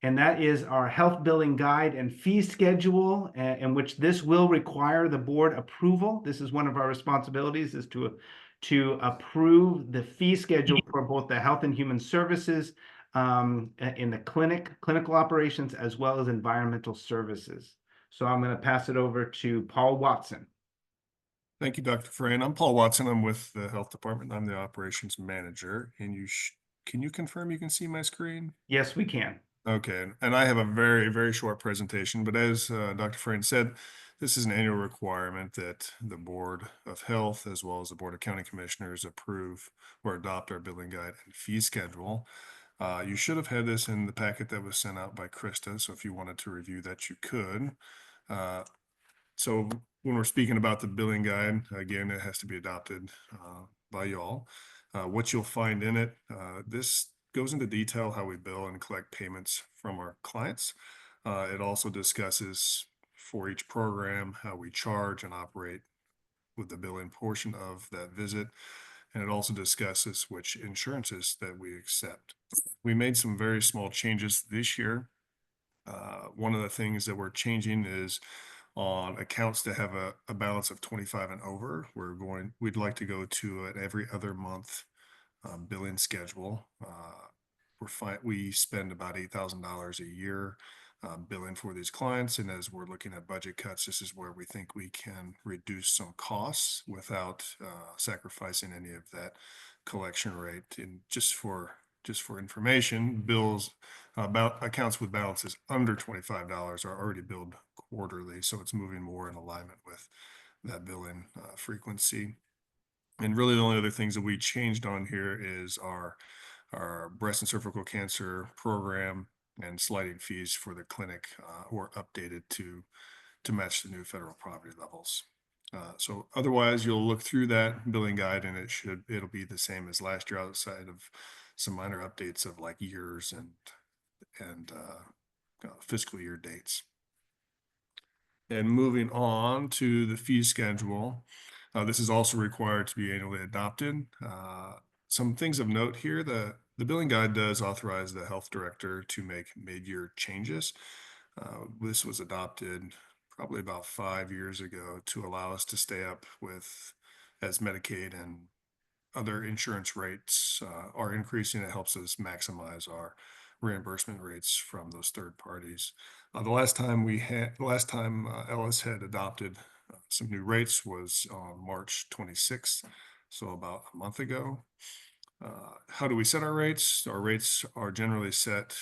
that is our health billing guide and fee schedule, in which this will require the board approval. This is one of our responsibilities, is to approve the fee schedule for both the health and human services in the clinical operations, as well as environmental services. So I'm going to pass it over to Paul Watson. Thank you, Dr. Frayne. I'm Paul Watson. I'm with the Health Department. I'm the operations manager. And can you confirm you can see my screen? Yes, we can. Okay, and I have a very, very short presentation, but as Dr. Frayne said, this is an annual requirement that the Board of Health, as well as the Board of County Commissioners, approve or adopt our billing guide and fee schedule. You should have had this in the packet that was sent out by Krista, so if you wanted to review that, you could. So when we're speaking about the billing guide, again, it has to be adopted by y'all. What you'll find in it, this goes into detail how we bill and collect payments from our clients. It also discusses for each program how we charge and operate with the billing portion of that visit. And it also discusses which insurances that we accept. We made some very small changes this year. One of the things that we're changing is on accounts that have a balance of 25 and over. We'd like to go to an every other month billing schedule. We spend about $8,000 a year billing for these clients, and as we're looking at budget cuts, this is where we think we can reduce some costs without sacrificing any of that collection rate. And just for information, bills about accounts with balances under $25 are already billed quarterly, so it's moving more in alignment with that billing frequency. And really the only other things that we changed on here is our breast and cervical cancer program and sliding fees for the clinic were updated to match the new federal poverty levels. So otherwise, you'll look through that billing guide and it'll be the same as last year, outside of some minor updates of like years and fiscal year dates. And moving on to the fee schedule, this is also required to be annually adopted. Some things of note here, the billing guide does authorize the health director to make mid-year changes. This was adopted probably about 5 years ago to allow us to stay up with, as Medicaid and other insurance rates are increasing, it helps us maximize our reimbursement rates from those third parties. The last time Ellis had adopted some new rates was on March 26th, so about a month ago. How do we set our rates? Our rates are generally set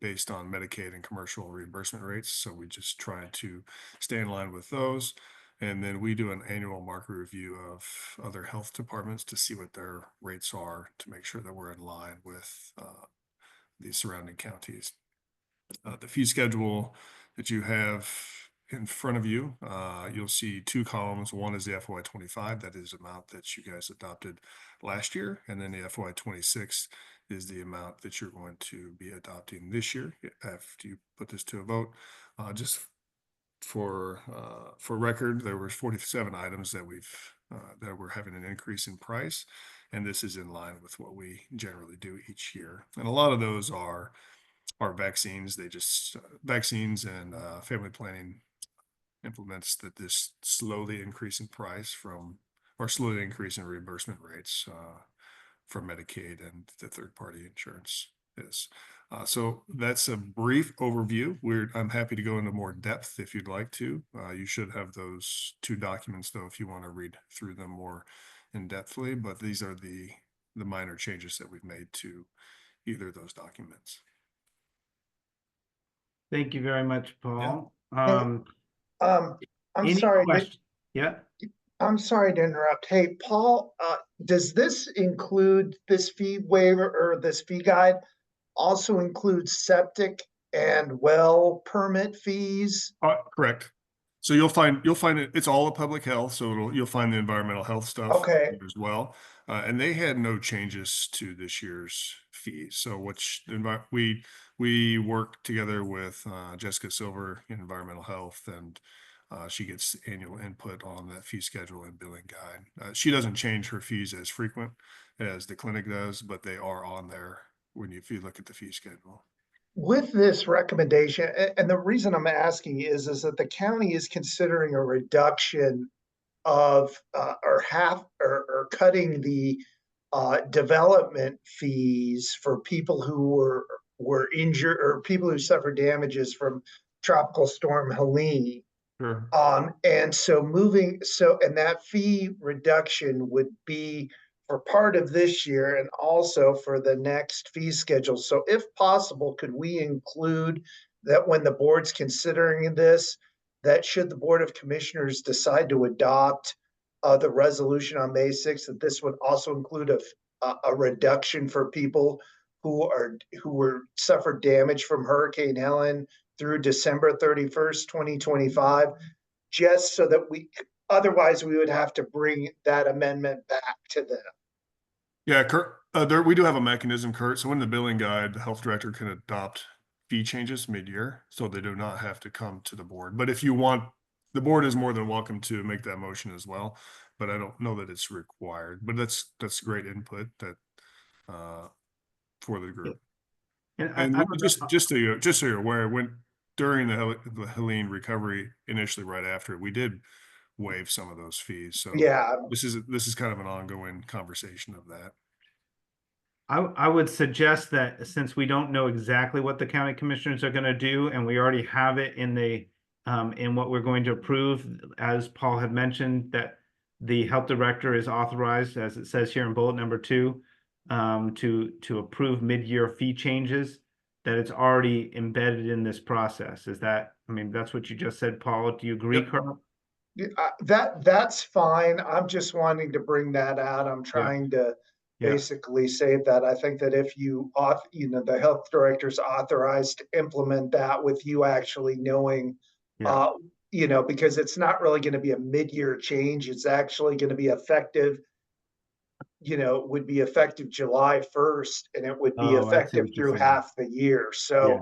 based on Medicaid and commercial reimbursement rates. So we just try to stay in line with those. And then we do an annual market review of other health departments to see what their rates are to make sure that we're in line with the surrounding counties. The fee schedule that you have in front of you, you'll see two columns. One is the FY25, that is the amount that you guys adopted last year, and then the FY26 is the amount that you're going to be adopting this year after you put this to a vote. Just for record, there were 47 items that we're having an increase in price, and this is in line with what we generally do each year. And a lot of those are vaccines. They just vaccines and family planning implements that this slowly increase in price or slowly increase in reimbursement rates for Medicaid and the third-party insurance is. So that's a brief overview. I'm happy to go into more depth if you'd like to. You should have those two documents though if you want to read through them more in depthly. But these are the minor changes that we've made to either of those documents. Thank you very much, Paul. I'm Any sorry. questions? Yeah. I'm sorry to interrupt. Hey, Paul, does this fee waiver or this fee guide also include septic and well permit fees? Correct. So you'll find it's all of public health. So you'll find the environmental health stuff Okay. as well. And they had no changes to this year's fees. So we work together with Jessica Silver in environmental health, and she gets annual input on that fee schedule and billing guide. She doesn't change her fees as frequent as the clinic does, but they are on there if you look at the fee schedule. With this recommendation, and the reason I'm asking is that the county is considering a reduction of or cutting the development fees for people who were injured or people who suffered damages from Tropical Storm Helene. Sure. And that fee reduction would be for part of this year and also for the next fee schedule. So if possible, could we include that when the board's considering this, that should the Board of Commissioners decide to adopt the resolution on May 6th, that this would also include a reduction for people who were suffered damage from Hurricane Helen through December 31st, 2025, just so that otherwise we would have to bring that amendment back to them. Yeah, Kurt, we do have a mechanism, Kurt. So in the billing guide, the health director can adopt fee changes mid-year, so they do not have to come to the board. But if you want, the board is more than welcome to make that motion as well. But I don't know that it's required. But that's great input that for the group. And just so you're aware, during the Helene recovery, initially right after, we did waive some of those fees. So yeah, this is kind of an ongoing conversation of that. I would suggest that since we don't know exactly what the county commissioners are going to do, and we already have it in what we're going to approve, as Paul had mentioned, that the health director is authorized, as it says here in bullet number 2, to approve mid-year fee changes, that it's already embedded in this process. That's what you just said, Paul. Do you agree, Yep. Carl? That's fine. I'm just wanting to bring that out. I'm trying to basically say that I think that if the health director's authorized to implement that with you actually knowing, because it's not really going to be a mid-year change. It's actually going to be effective, would be effective July 1st, and it would be effective through half the year. So,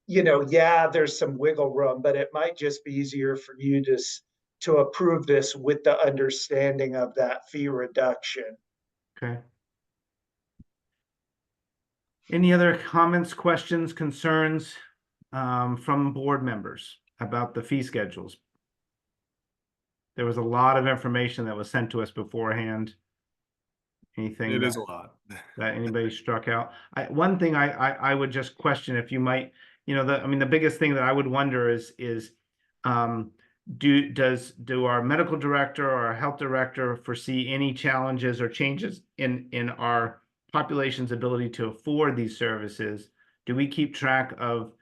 there's some wiggle room, but it might just be easier for you to approve this with the understanding of that fee reduction. Okay. Any other comments, questions, concerns from board members about the fee schedules? There was a lot of information that was sent to us beforehand. Anything It is a lot that anybody struck out? One thing I would just question, if you might, the biggest thing that I would wonder is do our medical director or our health director foresee any challenges or changes in our population's ability to afford these services, do we keep track of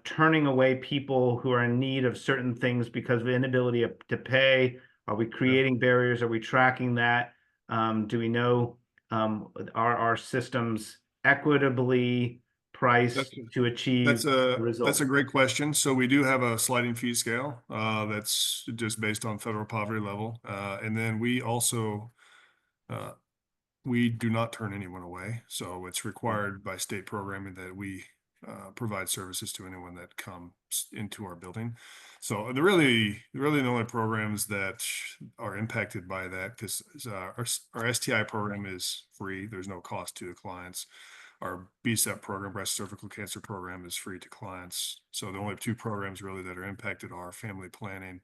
turning away people who are in need of certain things because of inability to pay? Are we creating barriers? Are we tracking that? Do we know, are our systems equitably priced to achieve That's the a result? great question. So we do have a sliding fee scale that's just based on federal poverty level, and then we also we do not turn anyone away. So it's required by state programming that we provide services to anyone that comes into our building. So the really the only programs that are impacted by that, because our STI program is free. There's no cost to the clients. Our BSEP program, breast cervical cancer program, is free to clients. So the only two programs really that are impacted are family planning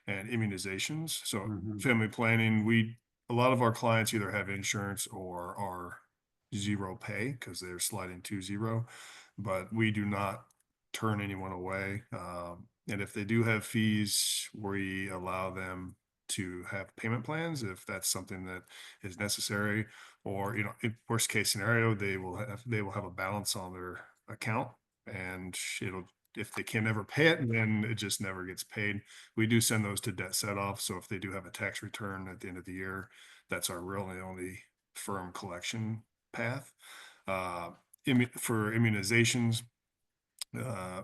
and immunizations. So family planning, a lot of our clients either have insurance or are zero pay because they're sliding to zero, but we do not turn anyone away. And if they do have fees, we allow them to have payment plans if that's something that is necessary, or in worst case scenario, they will have a balance on their account, and if they can never pay it, then it just never gets paid. We do send those to debt set off. So if they do have a tax return at the end of the year, that's our really only firm collection path. For immunizations,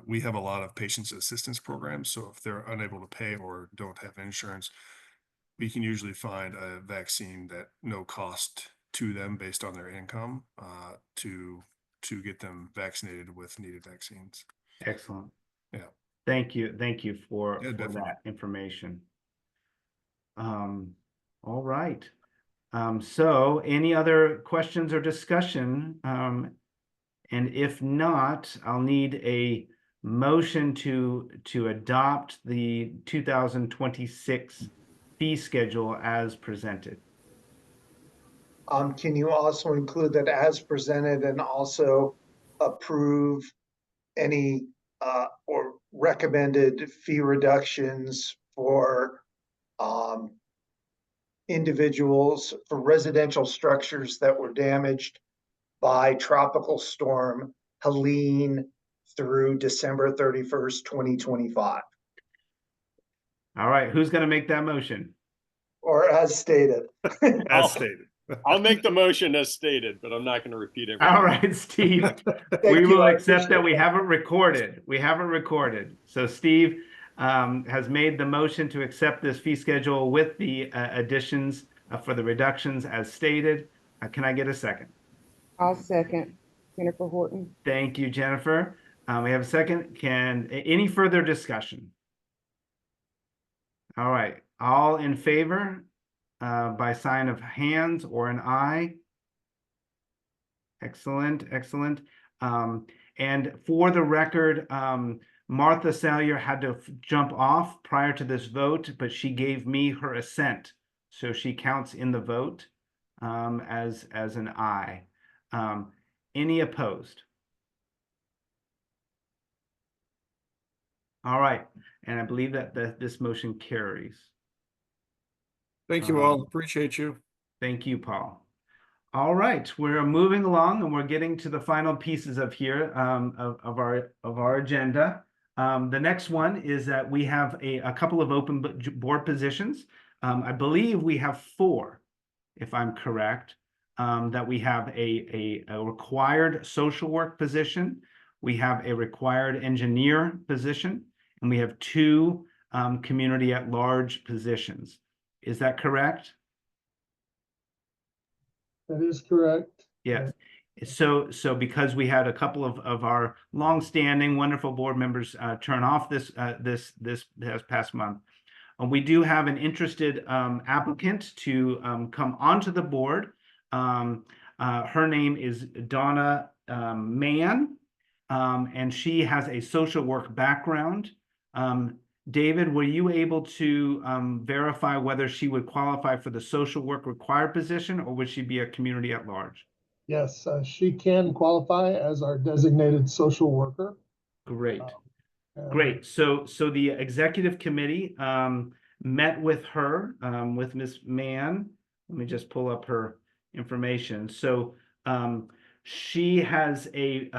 we have a lot of patients assistance programs. So if they're unable to pay or don't have insurance, we can usually find a vaccine that no cost to them based on their income to get them vaccinated with needed vaccines. Excellent. Yeah. Thank you for Definitely. that information. All right. So any other questions or discussion? And if not, I'll need a motion to adopt the 2026 fee schedule as presented. Can you also include that as presented and also approve any or recommended fee reductions for individuals for residential structures that were damaged by Tropical Storm Helene through December 31st, 2025, All right, who's going to make that motion? or as stated? As stated. I'll make the motion as stated, but I'm not going to repeat everything. All right, Steve, we will accept that we haven't recorded. So Steve has made the motion to accept this fee schedule with the additions for the reductions as stated. Can I get a second? I'll second. Jennifer Horton. Thank you, Jennifer. We have a second. Any further discussion? All right, all in favor by sign of hands or an eye. Excellent. And for the record, Martha Salyer had to jump off prior to this vote, but she gave me her assent. So she counts in the vote as an aye. Any opposed? All right, and I believe that this motion carries. Thank you all. Appreciate you. Thank you, Paul. All right, we're moving along and we're getting to the final pieces of here of our agenda. The next one is that we have a couple of open board positions. I believe we have 4, if I'm correct. That we have a required social work position, we have a required engineer position, and we have 2 community at large positions. Is that correct? That is correct. Yes. So because we had a couple of our longstanding wonderful board members turn off this past month, we do have an interested applicant to come onto the board. Her name is Donna Mann, and she has a social work background. David, were you able to verify whether she would qualify for the social work required position, or would she be a community at large? Yes, she can qualify as our designated social worker. Great. Great. So the executive committee met with her, with Ms. Mann. Let me just pull up her information. So She has a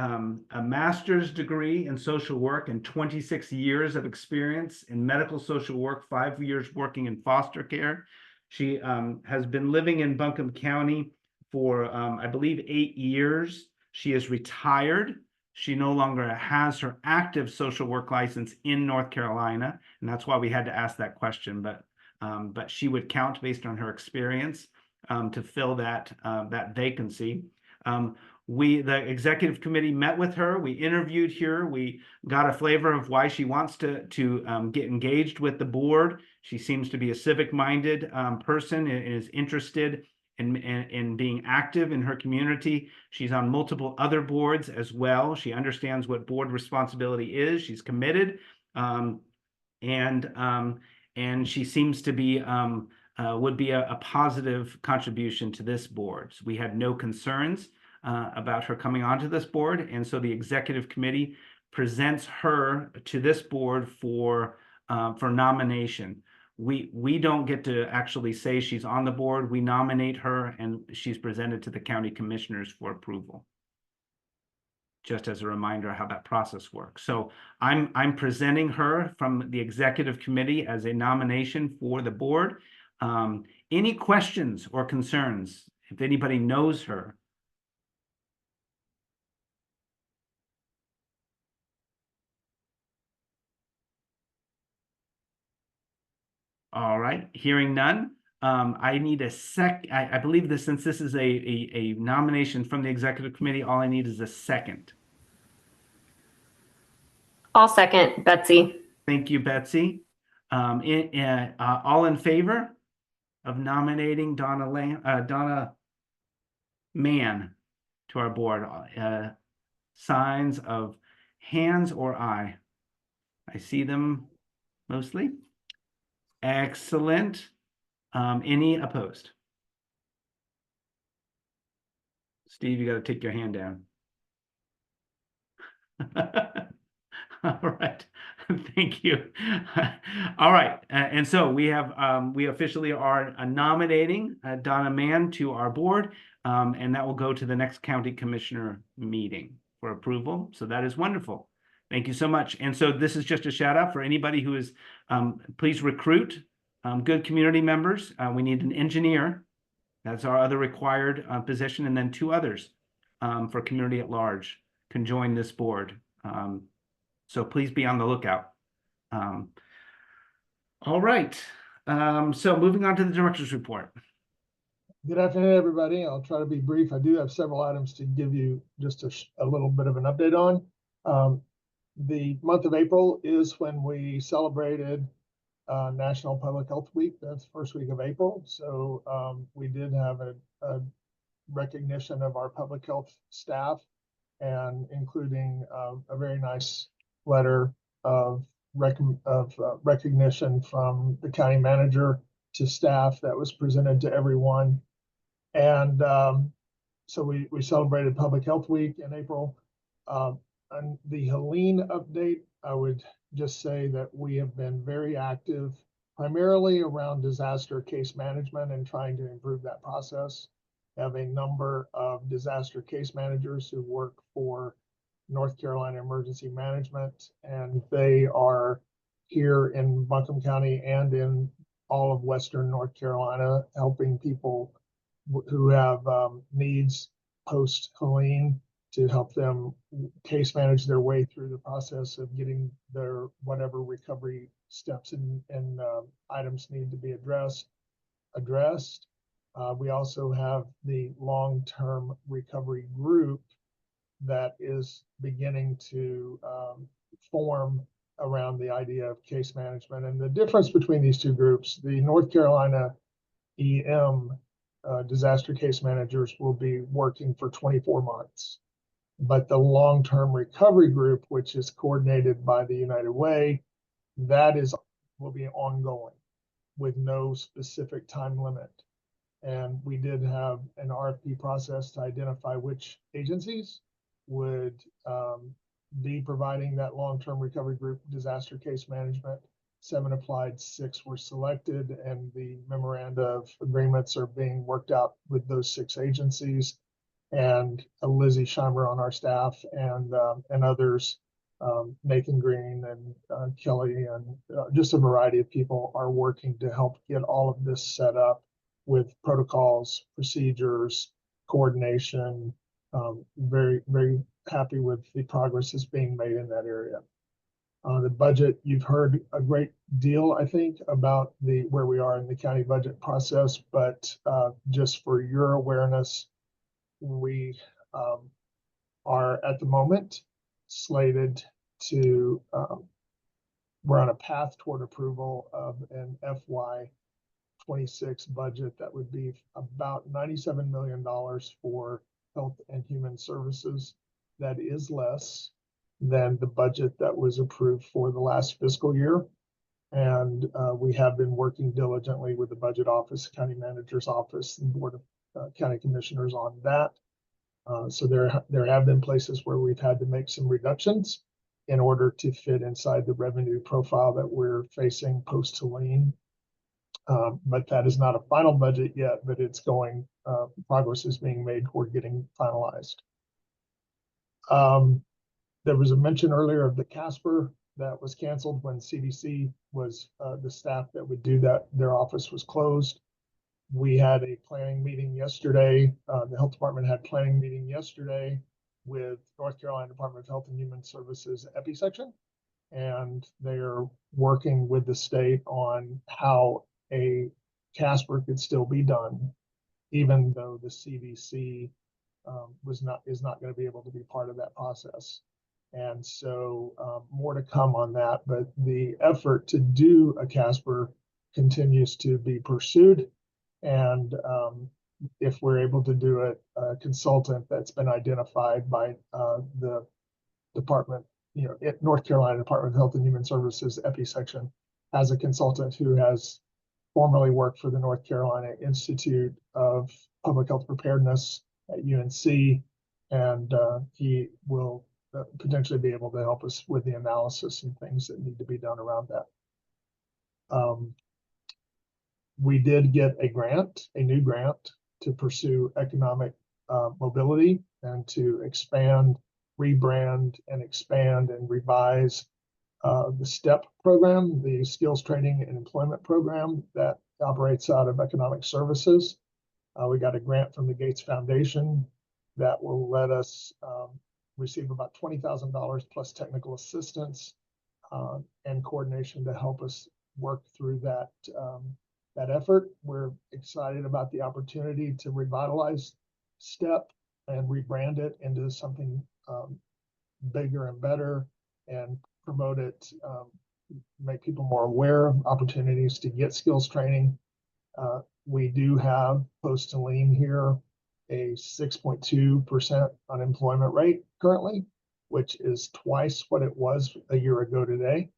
master's degree in social work and 26 years of experience in medical social work, 5 years working in foster care. She has been living in Buncombe County for, I believe, 8 years. She is retired. She no longer has her active social work license in North Carolina, and that's why we had to ask that question. But she would count based on her experience to fill that vacancy. The executive committee met with her. We interviewed her. We got a flavor of why she wants to get engaged with the board. She seems to be a civic-minded person and is interested in being active in her community. She's on multiple other boards as well. She understands what board responsibility is. She's committed, and she seems to be would be a positive contribution to this board. So we had no concerns about her coming onto this board, and so the executive committee presents her to this board for nomination. We don't get to actually say she's on the board. We nominate her, and she's presented to the county commissioners for approval. Just as a reminder how that process works. So I'm presenting her from the executive committee as a nomination for the board. Any questions or concerns, if anybody knows her? All right, hearing none. I need a I believe that since this is a nomination from the executive committee, all I need is a second. I'll second, Betsy. Thank you, Betsy. All in favor of nominating Donna Mann to our board? Signs of hands or eye. I see them mostly. Excellent. Any opposed? Steve, you got to take your hand down. All right, thank you. All right, and so we officially are nominating Donna Mann to our board, and that will go to the next county commissioner meeting for approval. So that is wonderful. Thank you so much. And so this is just a shout out for anybody who is, please recruit good community members. We need an engineer. That's our other required position, and then 2 others for community at large can join this board. So please be on the lookout. All right. So moving on to the director's report. Good afternoon, everybody. I'll try to be brief. I do have several items to give you just a little bit of an update on. The month of April is when we celebrated National Public Health Week. That's first week of April. So we did have a recognition of our public health staff, and including a very nice letter of recognition from the county manager to staff that was presented to everyone. And so we celebrated Public Health Week in April. On the Helene update, I would just say that we have been very active, primarily around disaster case management and trying to improve that process. Have a number of disaster case managers who work for North Carolina Emergency Management, and they are here in Buncombe County and in all of Western North Carolina, helping people who have needs post Helene to help them case manage their way through the process of getting their whatever recovery steps and items need to be addressed. We also have the long-term recovery group that is beginning to form around the idea of case management. And the difference between these 2 groups, the North Carolina EM disaster case managers will be working for 24 months. But the long-term recovery group, which is coordinated by the United Way, will be ongoing with no specific time limit. And we did have an RFP process to identify which agencies would be providing that long-term recovery group disaster case management. 7 applied, 6 were selected, and the memoranda of agreements are being worked out with those 6 agencies. and Lizzie Scheimer on our staff and others, Nathan Green and Kelly and just a variety of people are working to help get all of this set up with protocols, procedures, coordination. Very, very happy with the progress that's being made in that area. The budget, you've heard a great deal, I think, about where we are in the county budget process, but just for your awareness, we are at the moment slated to, we're on a path toward approval of an FY26 budget that would be about $97 million for health and human services. That is less than the budget that was approved for the last fiscal year. And we have been working diligently with the budget office, county manager's office, and board of county commissioners on that. So there have been places where we've had to make some reductions in order to fit inside the revenue profile that we're facing post-Helene. But that is not a final budget yet, but it's going, progress is being made toward getting finalized. There was a mention earlier of the Casper that was canceled when CDC was the staff that would do that. Their office was closed. We had a planning meeting yesterday. The health department had planning meeting yesterday with North Carolina Department of Health and Human Services EPI section. And they're working with the state on how a Casper could still be done, even though the CDC is not going to be able to be part of that process. And so more to come on that, but the effort to do a Casper continues to be pursued. And if we're able to do it, a consultant that's been identified by the department, North Carolina Department of Health and Human Services EPI section, as a consultant who has formerly worked for the North Carolina Institute of Public Health Preparedness at UNC, and he will potentially be able to help us with the analysis and things that need to be done around that. We did get a new grant to pursue economic mobility and to expand, rebrand, and expand and revise the STEP program, the Skills Training and Employment Program that operates out of Economic Services. We got a grant from the Gates Foundation that will let us receive about $20,000 plus technical assistance and coordination to help us work through that effort. We're excited about the opportunity to revitalize STEP and rebrand it into something bigger and better and promote it, make people more aware of opportunities to get skills training. We do have post-Helene here a 6.2% unemployment rate currently, which is twice what it was a year ago today.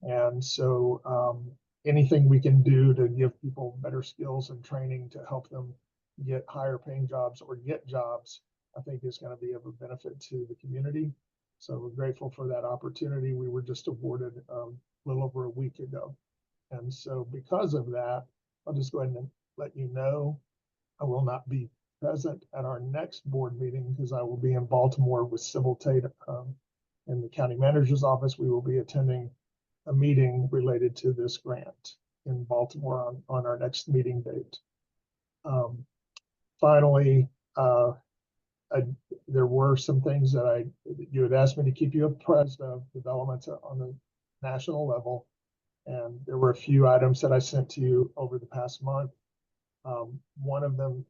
And so anything we can do to give people better skills and training to help them get higher paying jobs or get jobs, I think is going to be of a benefit to the community. So we're grateful for that opportunity. We were just awarded a little over a week ago. And so because of that, I'll just go ahead and let you know I will not be present at our next board meeting because I will be in Baltimore with Sybil Tate in the county manager's office. We will be attending a meeting related to this grant in Baltimore on our next meeting date. Finally, there were some things that you had asked me to keep you apprised of developments on the national level. And there were a few items that I sent to you over the past month. One of them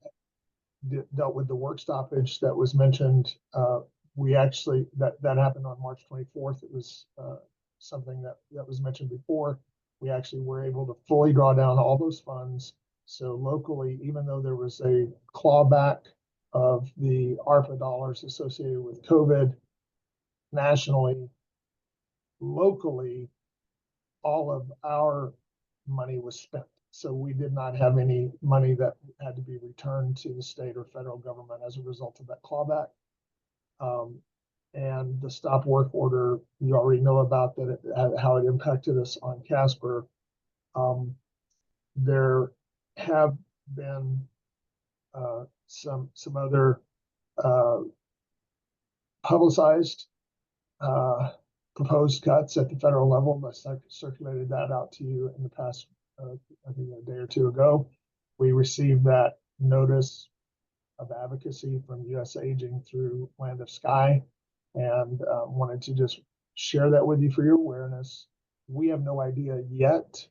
dealt with the work stoppage that was mentioned. We actually, that happened on March 24th. It was something that was mentioned before. We actually were able to fully draw down all those funds. So locally, even though there was a clawback of the ARPA dollars associated with COVID, nationally, locally, all of our money was spent. So we did not have any money that had to be returned to the state or federal government as a result of that clawback. And the stop work order, you already know about that, how it impacted us on Casper. There have been some other publicized proposed cuts at the federal level. I circulated that out to you in the past, I think a day or two ago. We received that notice of advocacy from US Aging through Land of Sky, and wanted to just share that with you for your awareness. We have no idea yet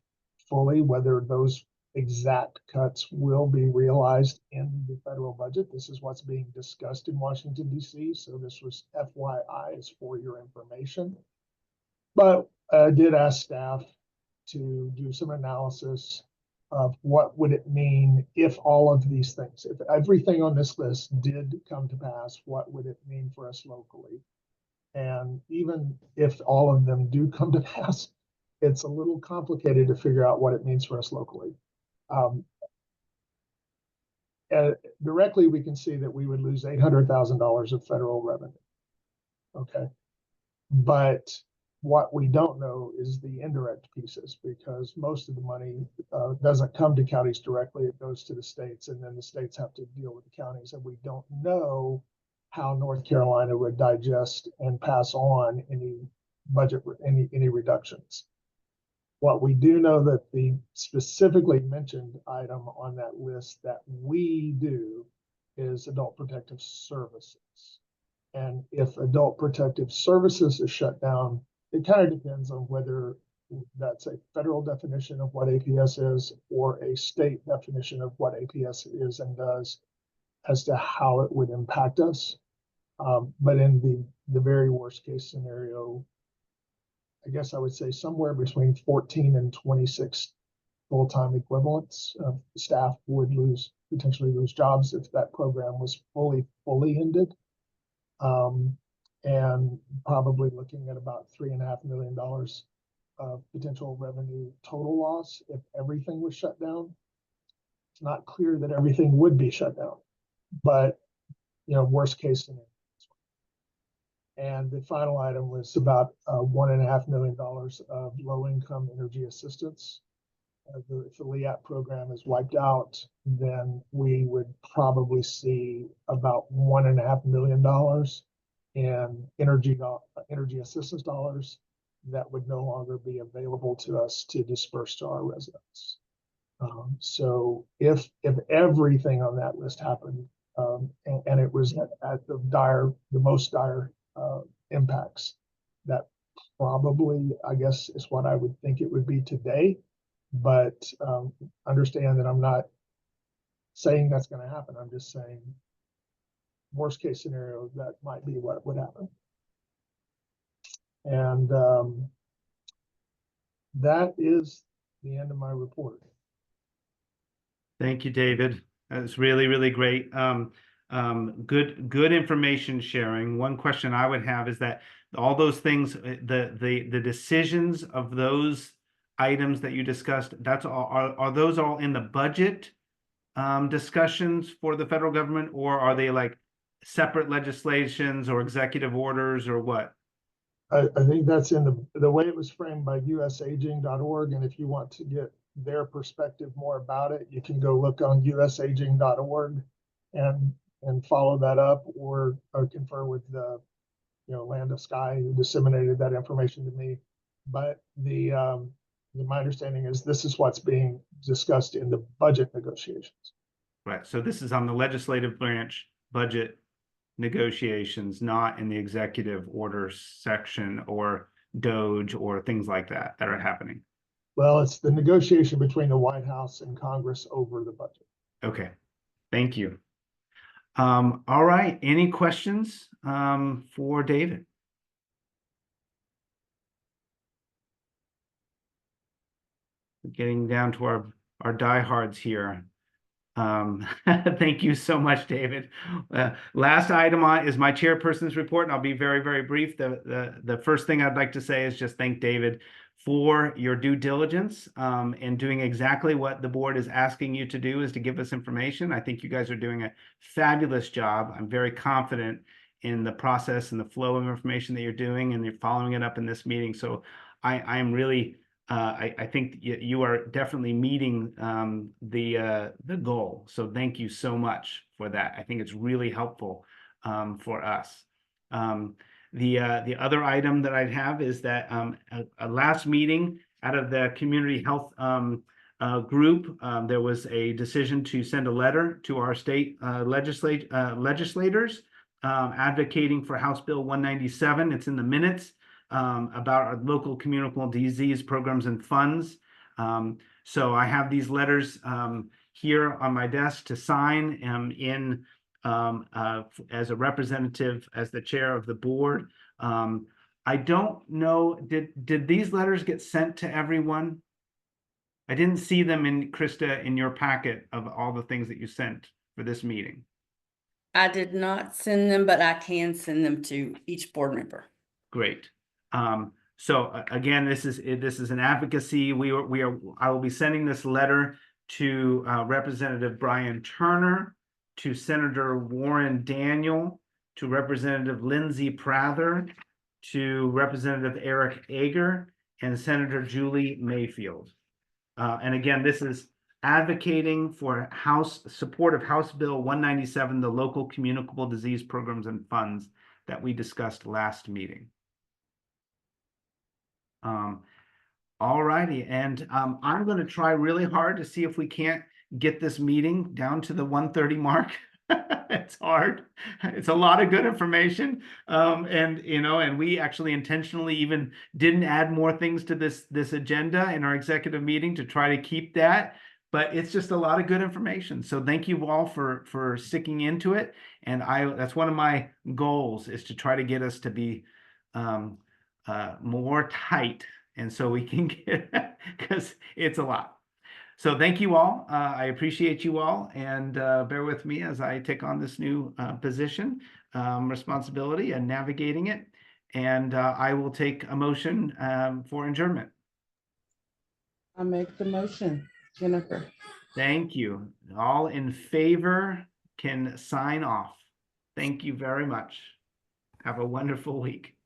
fully whether those exact cuts will be realized in the federal budget. This is what's being discussed in Washington, D.C. So this was FYI, is for your information. But I did ask staff to do some analysis of what would it mean if all of these things, if everything on this list did come to pass, what would it mean for us locally? And even if all of them do come to pass, it's a little complicated to figure out what it means for us locally. Directly, we can see that we would lose $800,000 of federal revenue. Okay. But what we don't know is the indirect pieces, because most of the money doesn't come to counties directly. It goes to the states, and then the states have to deal with the counties. And we don't know how North Carolina would digest and pass on any budget, any reductions. What we do know that the specifically mentioned item on that list that we do is adult protective services. And if adult protective services is shut down, it kind of depends on whether that's a federal definition of what APS is or a state definition of what APS is and does as to how it would impact us. But in the very worst case scenario, I guess I would say somewhere between 14 and 26 full-time equivalents of staff would potentially lose jobs if that program was fully ended. And probably looking at about $3.5 million of potential revenue total loss if everything was shut down. It's not clear that everything would be shut down, but worst case scenario. And the final item was about $1.5 million of low-income energy assistance. If the LEAP program is wiped out, then we would probably see about $1.5 million in energy assistance dollars that would no longer be available to us to disperse to our residents. So if everything on that list happened, and it was at the most dire impacts, that probably, I guess, is what I would think it would be today. But understand that I'm not saying that's going to happen. I'm just saying worst case scenario, that might be what would happen. And that is the end of my report. Thank you, David. That's really, really great. Good information sharing. One question I would have is that all those things, the decisions of those items that you discussed, that's all, are those all in the budget discussions for the federal government, or are they like separate legislations or executive orders or what? I think that's in the way it was framed by usaging.org. And if you want to get their perspective more about it, you can go look on usaging.org and follow that up, or confer with the Land of Sky, who disseminated that information to me. But my understanding is this is what's being discussed in the budget negotiations. Right. So this is on the legislative branch budget negotiations, not in the executive orders section or DOGE or things like that are happening. Well, it's the negotiation between the White House and Congress over the budget. Okay, thank you. All right, any questions for David? Getting down to our diehards here. Thank you so much, David. Last item is my chairperson's report, and I'll be very, very brief. The first thing I'd like to say is just thank David for your due diligence in doing exactly what the board is asking you to do, is to give us information. I think you guys are doing a fabulous job. I'm very confident in the process and the flow of information that you're doing, and you're following it up in this meeting. So I'm really I think you are definitely meeting the goal. So thank you so much for that. I think it's really helpful for us. The other item that I'd have is that a last meeting out of the community health group, there was a decision to send a letter to our state legislators advocating for House Bill 197. It's in the minutes about our local communicable disease programs and funds. So I have these letters here on my desk to sign as a representative, as the chair of the board. I don't know, did these letters get sent to everyone? I didn't see them in, Krista, in your packet of all the things that you sent for this meeting. I did not send them, but I can send them to each board member. Great. So again, this is an advocacy. I will be sending this letter to Representative Brian Turner, to Senator Warren Daniel, to Representative Lindsay Prather, to Representative Eric Ager, and Senator Julie Mayfield. And again, this is advocating for support of House Bill 197, the local communicable disease programs and funds that we discussed last meeting. All righty, and I'm going to try really hard to see if we can't get this meeting down to the 1:30 mark. It's hard. It's a lot of good information, and we actually intentionally even didn't add more things to this agenda in our executive meeting to try to keep that. But it's just a lot of good information. So thank you all for sticking into it. And that's one of my goals, is to try to get us to be more tight, and so we can get, because it's a lot. So thank you all. I appreciate you all, and bear with me as I take on this new position, responsibility, and navigating it. And I will take a motion for adjournment. I make the motion, Jennifer. Thank you. All in favor can sign off. Thank you very much. Have a wonderful week.